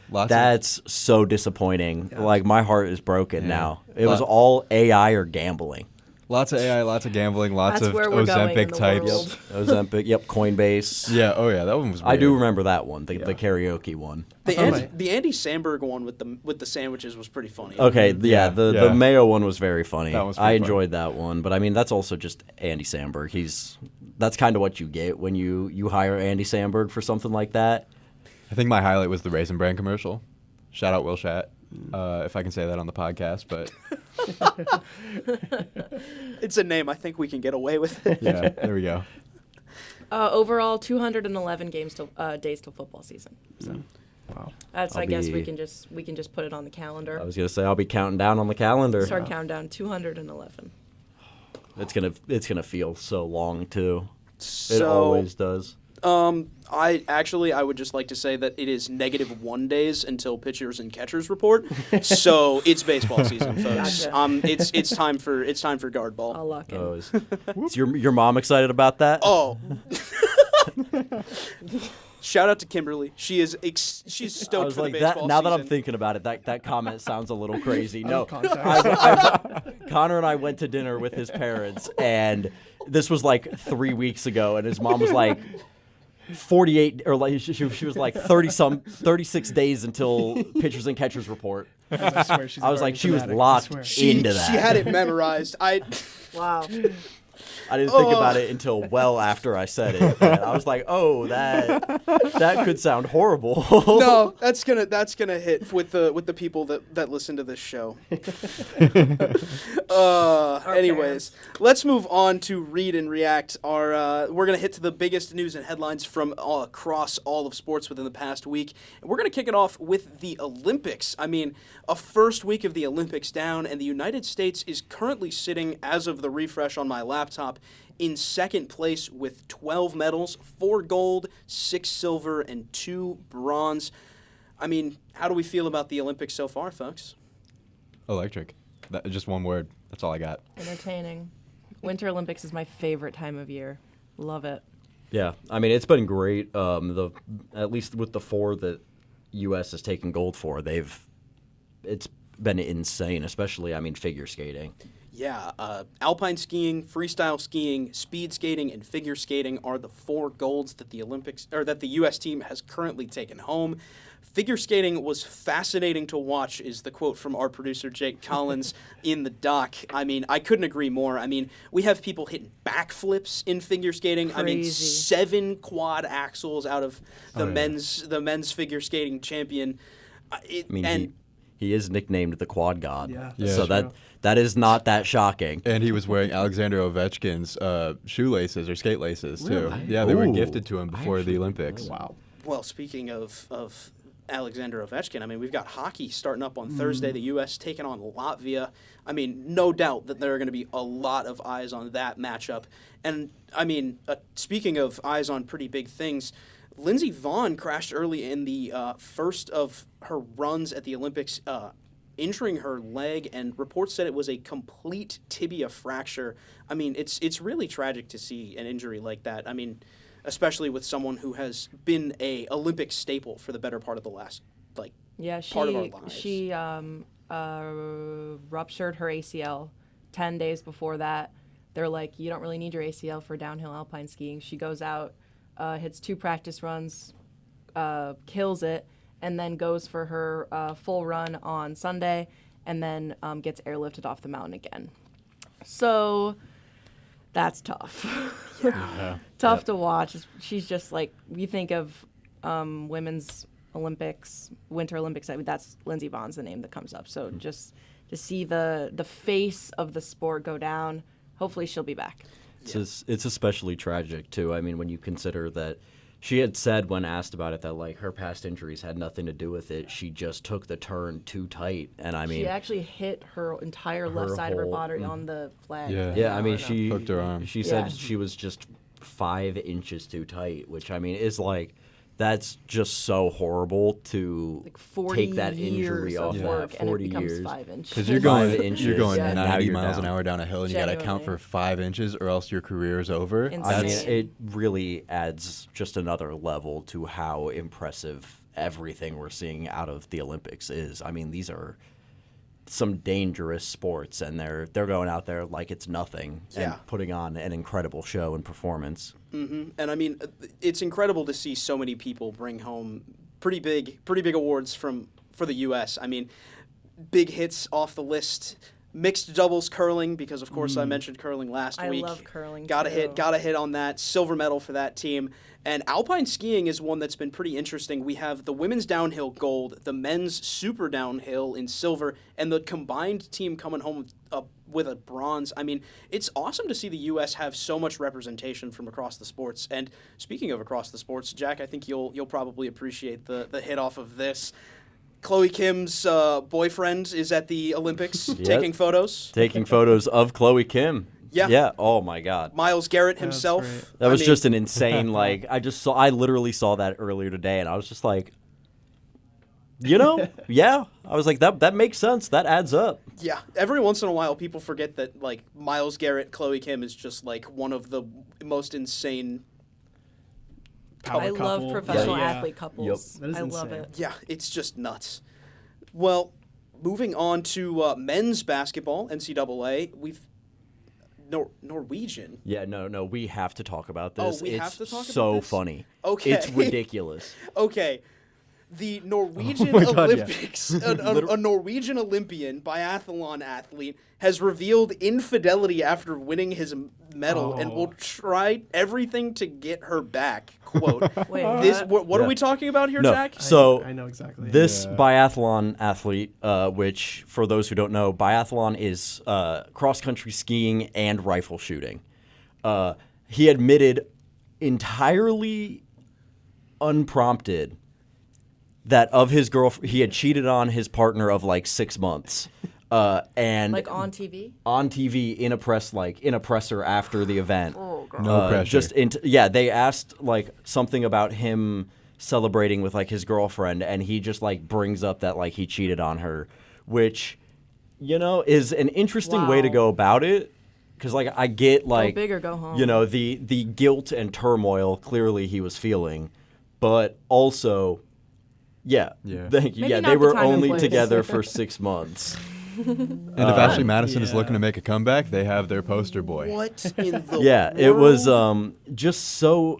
That's so disappointing. Yeah. My heart is broken now. It was all AI or gambling. Lots of AI, lots of gambling, lots That's of where we're going in Ozempic the types. world. Ozempic, yep, Coinbase. Yeah, oh yeah, that one was weird. I do remember that one, the karaoke one. The Andy Samberg one with the sandwiches was pretty funny. Okay, the Yeah. Mayo one was very funny. That was I pretty enjoyed that one, but I mean that's also just Andy Samberg. That's kind of what you get when you hire Andy Samberg for something like that. I think my highlight was the Raisin Bran commercial. Shout out Will Shat, if I can say that on the podcast, but It's a name I think we can get away with it. yeah, there we go. Overall, 211 days till football season. So Wow. that's I'll I guess be- we can just put it on the calendar. I was gonna say I'll be counting down on the calendar. Start countdown 211. It's gonna feel so long too. It So, always does. I would just like to say that it is -1 days until pitchers and catchers report. So it's baseball season, folks. Gotcha. It's time for guard ball. I'll lock in. Oh, is your mom excited about that? Oh. Shout out to Kimberly. She's stoked I was for like the that. baseball Now season. that I'm thinking about it, that comment sounds a little crazy. No, Context. Connor and I went to dinner with his parents, and this was 3 weeks ago, and his mom was like 48 or she was like 36 days until pitchers and catchers report. I swear she's I was like, very she was dramatic, I locked swear. She into that. had it memorized. Wow. I didn't think about it until well after I said it. And I was like, oh, that could sound horrible. No, that's gonna hit with the people that listen to this show. Anyways, let's move on to read and react. We're gonna hit to the biggest news and headlines from across all of sports within the past week. And we're gonna kick it off with the Olympics. I mean, a first week of the Olympics down, and the United States is currently sitting, as of the refresh on my laptop, in second place with 12 medals, 4 gold, 6 silver, and 2 bronze. I mean, how do we feel about the Olympics so far, folks? Electric. Just one word. That's all I got. Entertaining. Winter Olympics is my favorite time of year. Love it. Yeah, I mean, it's been great. At least with the 4 that U.S. has taken gold for, it's been insane, especially, I mean, figure skating. Yeah, alpine skiing, freestyle skiing, speed skating, and figure skating are the 4 golds that the U.S. team has currently taken home. Figure skating was fascinating to watch, is the quote from our producer Jake Collins in the doc. I mean, I couldn't agree more. I mean, we have people hitting backflips in figure skating. Crazy. I mean, 7 quad axles out of the men's figure skating champion. He is nicknamed the Quad God. Yeah, so that is not that shocking. And he was wearing Alexander Ovechkin's shoelaces or skate laces too. Really? Yeah, they were Ooh. gifted to him before the Olympics. Wow. Well, speaking of Alexander Ovechkin, I mean, we've got hockey starting up on Thursday. The U.S. taking on Latvia. I mean, no doubt that there are going to be a lot of eyes on that matchup. And, I mean, speaking of eyes on pretty big things, Lindsey Vonn crashed early in the first of her runs at the Olympics, injuring her leg, and reports said it was a complete tibia fracture. I mean, it's really tragic to see an injury like that. I mean, especially with someone who has been a Olympic staple for the better part of the last part of our lives. She ruptured her ACL 10 days before that. They're like, you don't really need your ACL for downhill alpine skiing. She goes out, hits 2 practice runs, kills it, and then goes for her full run on Sunday, and then gets airlifted off the mountain again. So that's tough. Tough to watch. She's just like, you think of women's Olympics, Winter Olympics, that's Lindsey Vonn's the name that comes up. So just to see the face of the sport go down, hopefully she'll be back. It's especially tragic, too. I mean, when you consider that she had said when asked about it that, like, her past injuries had nothing to do with it. She just took the turn too tight. And, I mean, she actually hit her entire left side of her body on the flag. Yeah, I mean, she hooked her arm. She said she was just 5 inches too tight, which, I mean, is like, that's just so horrible to like 40 take that injury years off. of work, and it becomes years. 5 inches. Because you're 5 going inches. you're going Yeah. 90 Now you're miles an down. hour down a hill, and you got to count for Genuinely. 5 inches, or else your career is over. Insane. I mean, it really adds just another level to how impressive everything we're seeing out of the Olympics is. I mean, these are some dangerous sports, and they're going out there like it's nothing and putting on an incredible show and performance. Mm-hmm. And I mean, it's incredible to see so many people bring home pretty big awards for the U.S. I mean, big hits off the list. Mixed doubles curling, because of course I mentioned curling last week. I love curling. Got to hit on that. Silver medal for that team. And alpine skiing is one that's been pretty interesting. We have the women's downhill gold, the men's super downhill in silver, and the combined team coming home with a bronze. I mean, it's awesome to see the U.S. have so much representation from across the sports. And speaking of across the sports, Jack, I think you'll probably appreciate the hit off of this. Chloe Kim's boyfriend is at the Olympics taking photos. Taking photos of Chloe Kim. Yeah. Yeah. Oh my God. Miles Garrett himself. right. That was just an insane, like, I literally saw that earlier today, and I was just like, yeah. I was like, that makes sense. That adds up. Yeah. Every once in a while, people forget that, like, Miles Garrett, Chloe Kim is just, like, one of the most insane. I love couple. professional Yeah. athlete couples. That is I love insane. it. Yeah, it's just nuts. Well, moving on to men's basketball, NCAA, we've Norwegian. Yeah, no, we have to talk about this. Oh, we it's have to talk about so this? funny. Okay. It's ridiculous. Okay. The Norwegian Oh my God, yeah. Olympics, a Norwegian Olympian biathlon athlete has revealed infidelity after winning his medal and will try everything to get her back. Quote. Wait, What are we talking about here, No, Jack? so I know exactly. this biathlon athlete, which for those who don't know, biathlon is cross-country skiing and rifle shooting. He admitted entirely unprompted that of his girlfriend, he had cheated on his partner of like 6 months. And like on TV? on TV in a presser after the event. Oh, God. No pressure. They asked like something about him celebrating with like his girlfriend, and he just like brings up that like he cheated on her, which is an interesting way to Wow. go about it. Because like I get like Go big or go home. the guilt and turmoil clearly he was feeling, but also, thank you. Maybe Yeah, not they the were time and only place. together for 6 months. And if Ashley Madison is looking to make a comeback, they have their poster boy. What in the Yeah, world? it was just so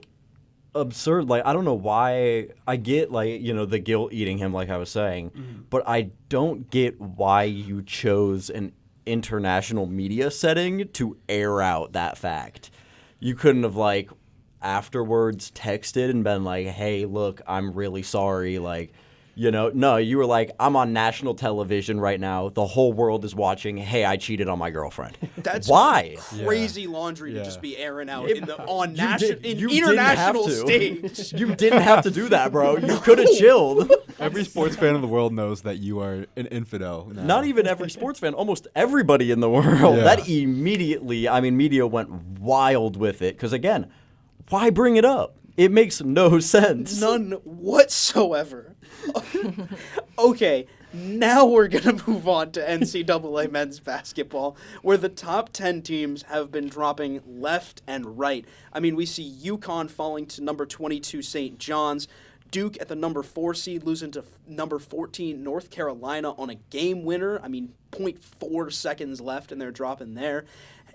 absurd. Like I don't know why. I get like the guilt eating him, like I was saying, but I don't get why you chose an international media setting to air out that fact. You couldn't have like afterwards texted and been like, "Hey, look, I'm really sorry." Like, no, you were like, "I'm on national television right now. The whole world is watching. Hey, I cheated on my girlfriend." That's why? crazy laundry to Yeah. just be airing out It- in the you didn't have international to. stage. You didn't have to do that, bro. You could have chilled. Every sports fan in the world knows that you are an infidel. now. Not even every sports fan, almost everybody in the world. Yeah. That immediately, media went wild with it. Because again, why bring it up? It makes no sense. None whatsoever. Okay, now we're going to move on to NCAA men's basketball, where the top 10 teams have been dropping left and right. I mean, we see UConn falling to number 22 St. John's, Duke at the number 4 seed losing to number 14 North Carolina on a game winner. I mean, 0.4 seconds left and they're dropping there.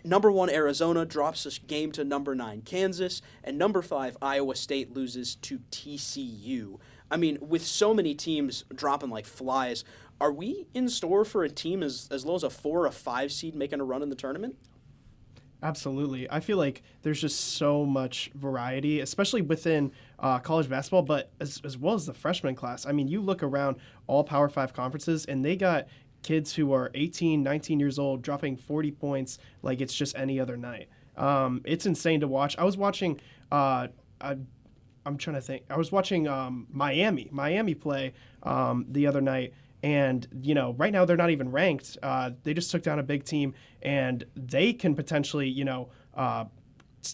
Number 1 Arizona drops a game to number 9 Kansas, and number 5 Iowa State loses to TCU. I mean, with so many teams dropping like flies, are we in store for a team as low as a 4 or a 5 seed making a run in the tournament? Absolutely. I feel like there's just so much variety, especially within college basketball, but as well as the freshman class. I mean, you look around all Power 5 conferences, and they got kids who are 18, 19 years old dropping 40 points like it's just any other night. It's insane to watch. I was watching I'm trying to think. I was watching Miami play the other night, and right now they're not even ranked. They just took down a big team, and they can potentially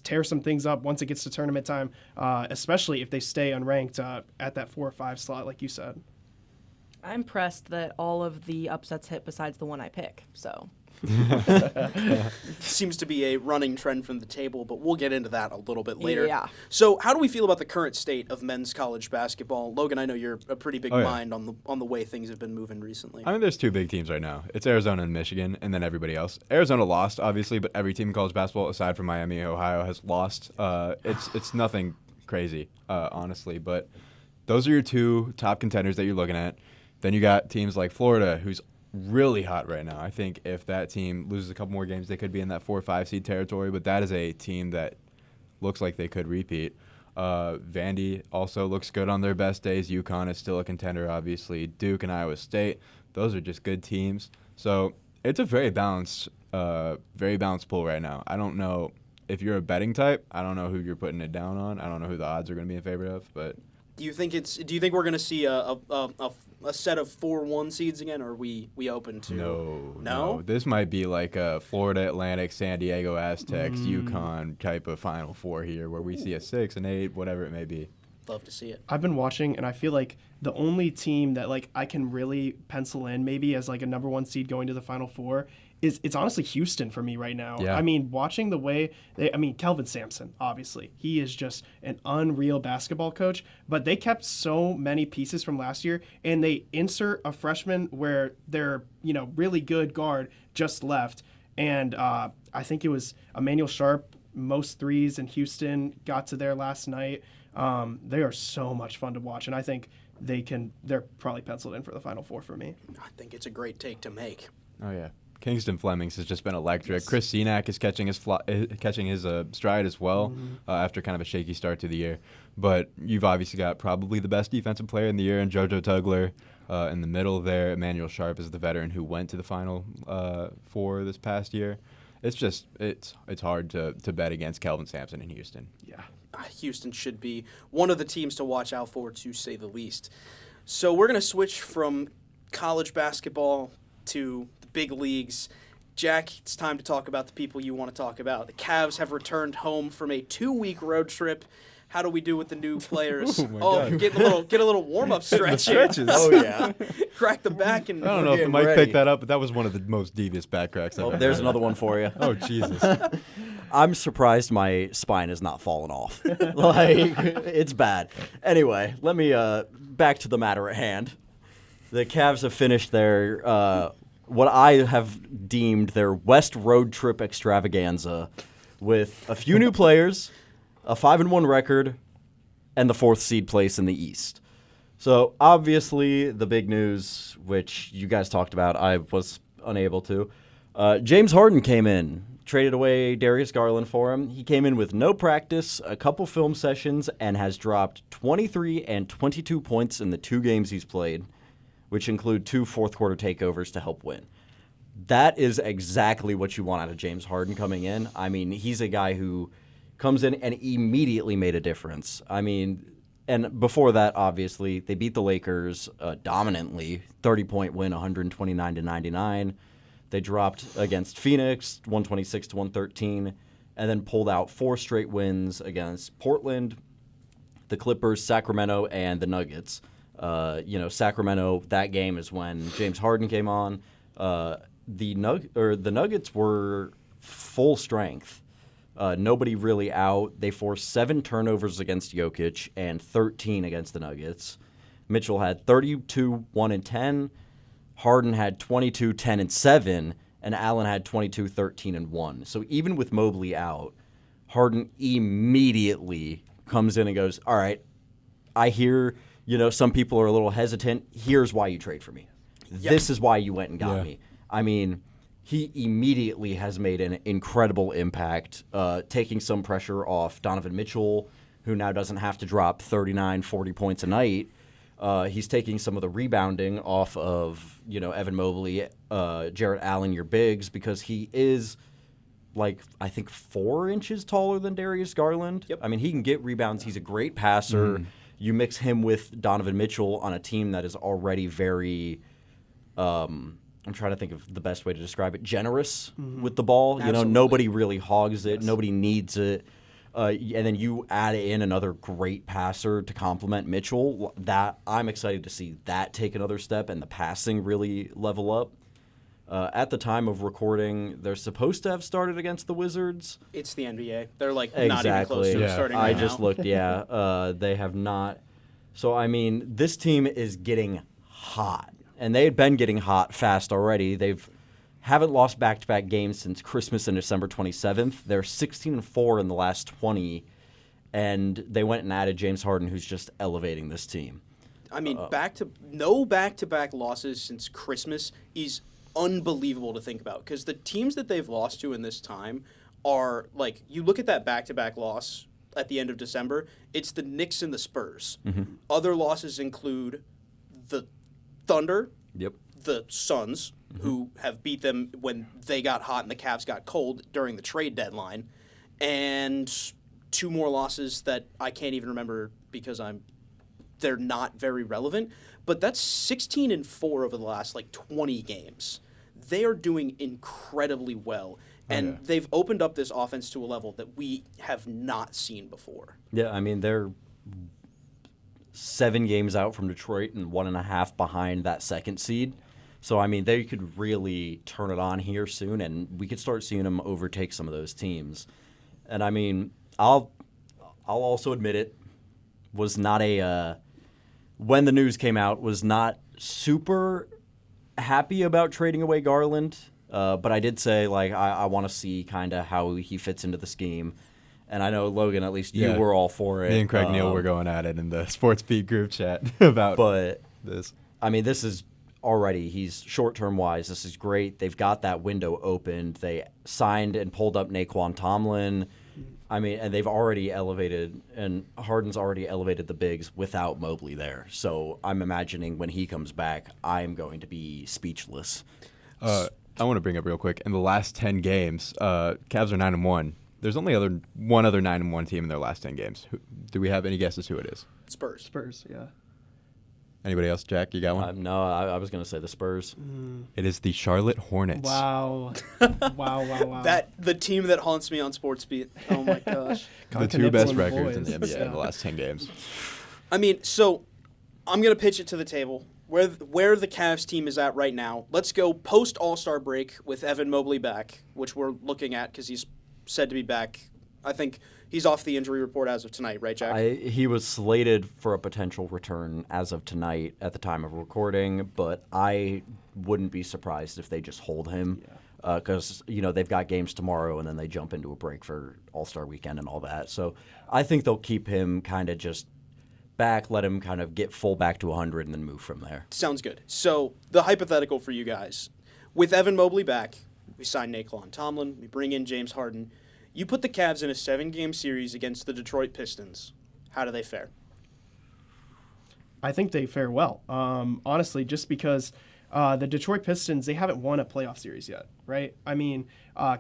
tear some things up once it gets to tournament time, especially if they stay unranked at that 4 or 5 slot, like you said. I'm impressed that all of the upsets hit besides the one I pick. So Seems to be a running trend from the table, but we'll get into that a little bit later. Yeah. So how do we feel about the current state of men's college basketball? Logan, I know you're a pretty big Oh, yeah. mind on the way things have been moving recently. I mean, there's 2 big teams right now. It's Arizona and Michigan, and then everybody else. Arizona lost, obviously, but every team in college basketball, aside from Miami and Ohio, has lost. It's nothing crazy, honestly. But those are your 2 top contenders that you're looking at. Then you got teams like Florida, who's really hot right now. I think if that team loses a couple more games, they could be in that 4 or 5 seed territory. But that is a team that looks like they could repeat. Vandy also looks good on their best days. UConn is still a contender, obviously. Duke and Iowa State, those are just good teams. So it's a very balanced pool right now. I don't know if you're a betting type. I don't know who you're putting it down on. I don't know who the odds are going to be in favor of, but. Do you think we're going to see a set of 4-1 seeds again, or are we open to? No. This might be like a Florida Atlantic, San Diego Aztecs, UConn type of Final Four here, where we see a 6 and 8, whatever it may be. Love to see it. I've been watching, and I feel like the only team that like I can really pencil in maybe as like a number 1 seed going to the Final Four it's honestly Houston for me right now. Yeah. I mean, watching the way Kelvin Sampson, obviously, he is just an unreal basketball coach, but they kept so many pieces from last year, and they insert a freshman where their really good guard just left, and I think it was Emmanuel Sharp, most threes in Houston, got to there last night. They are so much fun to watch, and I think they're probably penciled in for the Final Four for me. I think it's a great take to make. Oh yeah, Kingston Flemings has just been electric. Chris Senack is catching his stride as well after kind of a shaky start to the year. But you've obviously got probably the best defensive player in the year in JoJo Tugler. In the middle there, Emmanuel Sharp is the veteran who went to the Final Four this past year. It's hard to bet against Kelvin Sampson in Houston. Yeah. Houston should be one of the teams to watch out for, to say the least. So we're going to switch from college basketball to the big leagues. Jack, it's time to talk about the people you want to talk about. The Cavs have returned home from a 2-week road trip. How do we do with the new players? God. Get a little warm-up stretch. Stretches. Oh, yeah. Crack the back and I don't know if the getting mic ready. picked that up, but that was one of the most devious back cracks I've ever There's had. another one for you. Oh, Jesus. I'm surprised my spine has not fallen off. It's bad. Anyway, let me back to the matter at hand. The Cavs have finished their what I have deemed their West road trip extravaganza with a few new players, a 5-1 record, and the 4th seed place in the East. So obviously the big news, which you guys talked about, I was unable to. James Harden came in, traded away Darius Garland for him. He came in with no practice, a couple film sessions, and has dropped 23 and 22 points in the 2 games he's played, which include 2 fourth-quarter takeovers to help win. That is exactly what you want out of James Harden coming in. I mean, he's a guy who comes in and immediately made a difference. I mean, and before that, obviously, they beat the Lakers dominantly, 30-point win, 129-99. They dropped against Phoenix, 126-113, and then pulled out 4 straight wins against Portland, the Clippers, Sacramento, and the Nuggets. Sacramento, that game is when James Harden came on. The Nuggets were full strength. Nobody really out. They forced 7 turnovers against Jokic and 13 against the Nuggets. Mitchell had 32, 1, and 10. Harden had 22, 10, and 7. And Allen had 22, 13, and 1. So even with Mobley out, Harden immediately comes in and goes, all right, I hear, some people are a little hesitant. Here's why you trade for me. Yep. This is why you went and got Yeah. me. I mean, he immediately has made an incredible impact, taking some pressure off Donovan Mitchell, who now doesn't have to drop 39, 40 points a night. He's taking some of the rebounding off of, Evan Mobley, Jarrett Allen, your bigs, because he is, I think 4 inches taller than Darius Garland. Yep. I mean, he can get rebounds. He's a great passer. You mix him with Donovan Mitchell on a team that is already very I'm trying to think of the best way to describe it. Generous with the ball. Absolutely. Nobody really hogs it. Nobody needs it. And then you add in another great passer to complement Mitchell. That I'm excited to see that take another step and the passing really level up. At the time of recording, they're supposed to have started against the Wizards. it's the NBA. They're not even close to Yeah. starting I right just now. looked. Yeah, they have not. So I mean, this team is getting hot, and they had been getting hot fast already. They've haven't lost back-to-back games since Christmas and December 27th. They're 16-4 in the last 20, and they went and added James Harden, who's just elevating this team. I mean, no back-to-back losses since Christmas is unbelievable to think about, because the teams that they've lost to in this time are, you look at that back-to-back loss at the end of December, it's the Knicks and the Spurs. Other losses include the Thunder, Yep. the Suns, who have beat them when they got hot and the Cavs got cold during the trade deadline, and 2 more losses that I can't even remember because they're not very relevant. But that's 16-4 over the last 20 games. They are doing incredibly well, and they've opened up this offense to a level that we have not seen before. Yeah, I mean, they're 7 games out from Detroit and 1.5 behind that second seed. So, I mean, they could really turn it on here soon, and we could start seeing them overtake some of those teams. And, I mean, I'll also admit it, was not when the news came out, was not super happy about trading away Garland. But I did say, I want to see kind of how he fits into the scheme. And I know, Logan, at least you Yeah. were all for it. Me and Craig Neal were going at it in the SportsBeat group chat about But, this. I mean, this is already, he's short-term wise, this is great. They've got that window opened. They signed and pulled up Naquan Tomlin. I mean, and they've already elevated, and Harden's already elevated the bigs without Mobley there. So I'm imagining when he comes back, I'm going to be speechless. I want to bring up real quick. In the last 10 games, Cavs are 9-1. There's only one other 9-1 team in their last 10 games. Do we have any guesses who it is? Spurs. Yeah. Anybody else? Jack, you got one? No, I was going to say the Spurs. It is the Charlotte Hornets. Wow. wow. That the team that haunts me on SportsBeat. Oh my gosh. The two best records in the NBA in the last 10 games. I mean, so I'm gonna pitch it to the table. Where the Cavs team is at right now. Let's go post All-Star break with Evan Mobley back, which we're looking at because he's said to be back. I think he's off the injury report as of tonight, right, Jack? He was slated for a potential return as of tonight at the time of recording, but I wouldn't be surprised if they just hold him because they've got games tomorrow and then they jump into a break for All-Star weekend and all that. So I think they'll keep him kind of just back, let him kind of get full back to 100 and then move from there. Sounds good. So the hypothetical for you guys, with Evan Mobley back, we sign Naquan Tomlin, we bring in James Harden. You put the Cavs in a 7-game series against the Detroit Pistons. How do they fare? I think they fare well. Honestly, just because the Detroit Pistons, they haven't won a playoff series yet, right? I mean,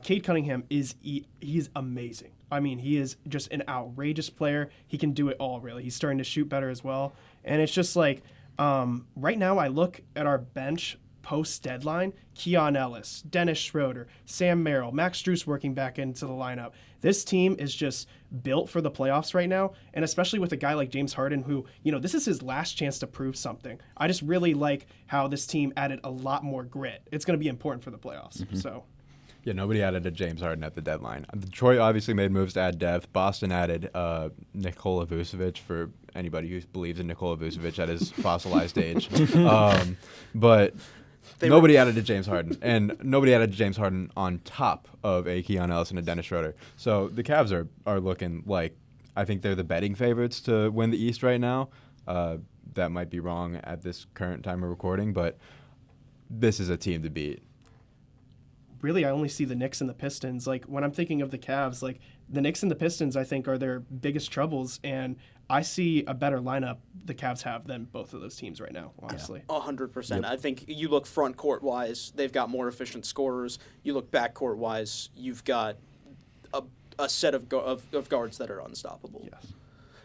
Cade Cunningham he's amazing. I mean, he is just an outrageous player. He can do it all, really. He's starting to shoot better as well. And it's just like, right now I look at our bench post-deadline, Keon Ellis, Dennis Schroeder, Sam Merrill, Max Strus working back into the lineup. This team is just built for the playoffs right now, and especially with a guy like James Harden who, this is his last chance to prove something. I just really like how this team added a lot more grit. It's going to be important for the playoffs. So. Yeah, nobody added a James Harden at the deadline. Detroit obviously made moves to add depth. Boston added Nikola Vucevic for anybody who believes in Nikola Vucevic at his fossilized age. But nobody added a James Harden, and nobody added a James Harden on top of a Keon Ellis and a Dennis Schroeder. So the Cavs are looking like, I think they're the betting favorites to win the East right now. That might be wrong at this current time of recording, but this is a team to beat. Really, I only see the Knicks and the Pistons. Like, when I'm thinking of the Cavs, like, the Knicks and the Pistons, I think, are their biggest troubles, and I see a better lineup the Cavs have than both of those teams right now, honestly. 100%. I think you look front court-wise, they've got more efficient scorers. You look back court-wise, you've got a set of guards that are unstoppable. Yes.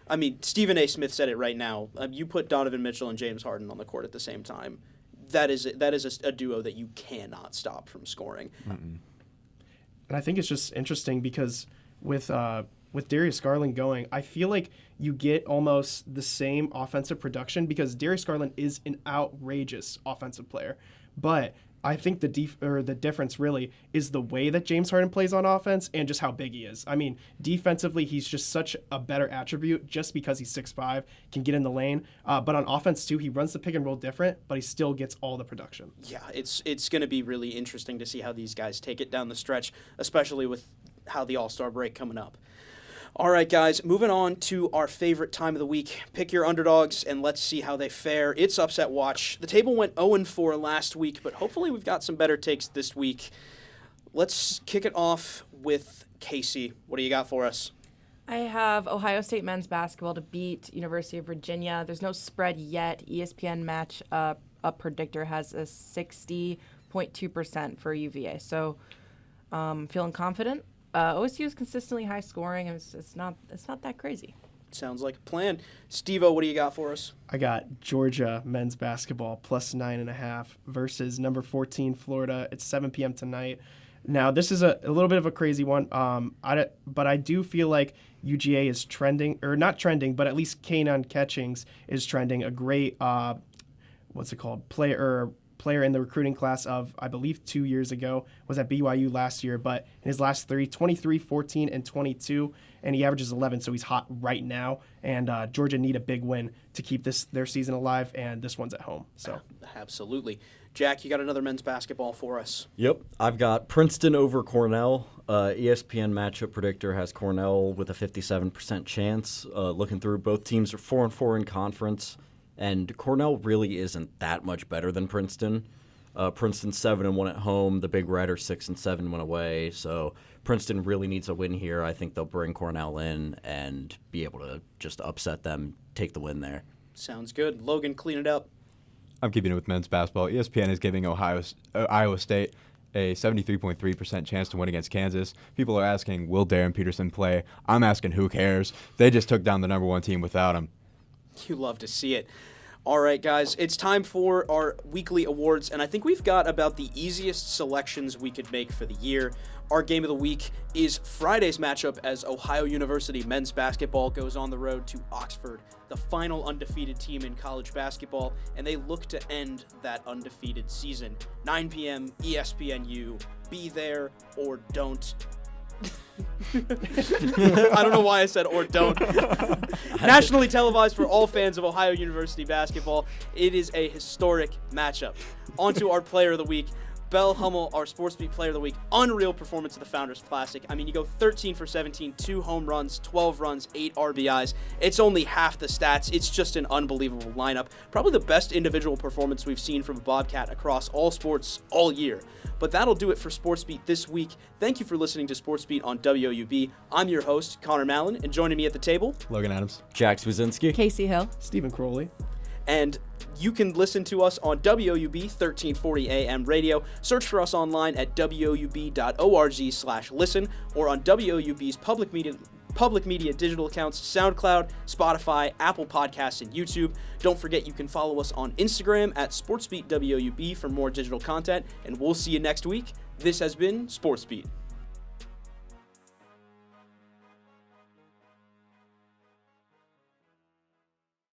I mean, Stephen A. Smith said it right now. You put Donovan Mitchell and James Harden on the court at the same time. That is a duo that you cannot stop from scoring. And I think it's just interesting because with Darius Garland going, I feel like you get almost the same offensive production because Darius Garland is an outrageous offensive player. But I think the difference really is the way that James Harden plays on offense and just how big he is. I mean, defensively, he's just such a better attribute just because he's 6'5", can get in the lane. But on offense, too, he runs the pick and roll different, but he still gets all the production. Yeah, it's going to be really interesting to see how these guys take it down the stretch, especially with how the All-Star break coming up. All right, guys, moving on to our favorite time of the week. Pick your underdogs, and let's see how they fare. It's Upset Watch. The table went 0-4 last week, but hopefully we've got some better takes this week. Let's kick it off with Kasey. What do you got for us? I have Ohio State men's basketball to beat University of Virginia. There's no spread yet. ESPN match up predictor has a 60.2% for UVA. So feeling confident. OSU is consistently high scoring. It's not that crazy. Sounds like a plan. Steve-O, what do you got for us? I got Georgia men's basketball plus 9.5 versus number 14 Florida. It's 7 p.m. tonight. Now, this is a little bit of a crazy one, but I do feel like UGA is trending, or not trending, but at least Kanan Catchings is trending. A great, player in the recruiting class of, I believe, 2 years ago, was at BYU last year, but in his last 23, 14, and 22, and he averages 11, so he's hot right now, and Georgia need a big win to keep their season alive, and this one's at home. So Absolutely. Jack, you got another men's basketball for us. Yep, I've got Princeton over Cornell. ESPN matchup predictor has Cornell with a 57% chance. Looking through, both teams are 4-4 in conference, and Cornell really isn't that much better than Princeton. Princeton's 7-1 at home. The Big Red are 6-7 when away. So Princeton really needs a win here. I think they'll bring Cornell in and be able to just upset them, take the win there. Sounds good. Logan, clean it up. I'm keeping it with men's basketball. ESPN is giving Iowa State a 73.3% chance to win against Kansas. People are asking, will Darren Peterson play? I'm asking, who cares? They just took down the number 1 team without him. You love to see it. All right, guys, it's time for our weekly awards, and I think we've got about the easiest selections we could make for the year. Our game of the week is Friday's matchup as Ohio University men's basketball goes on the road to Oxford, the final undefeated team in college basketball, and they look to end that undefeated season. 9 p.m. ESPNU. Be there or don't. I don't know why I said or don't. Nationally televised for all fans of Ohio University basketball. It is a historic matchup. On to our player of the week. Bell Hummel, our SportsBeat Player of the Week. Unreal performance of the Founders Classic. I mean, you go 13 for 17, 2 home runs, 12 runs, 8 RBIs. It's only half the stats. It's just an unbelievable lineup. Probably the best individual performance we've seen from a Bobcat across all sports all year. But that'll do it for SportsBeat this week. Thank you for listening to SportsBeat on WOUB. I'm your host, Conor Mallonn, and joining me at the table, Logan Adams. Jack Zwiezinski. Casey Hill. Stephen Koroly. and you can listen to us on WOUB 1340 AM radio. Search for us online at woub.org/listen or on WOUB's public media digital accounts, SoundCloud, Spotify, Apple Podcasts, and YouTube. Don't forget you can follow us on Instagram at SportsBeatWOUB for more digital content, and we'll see you next week. This has been SportsBeat.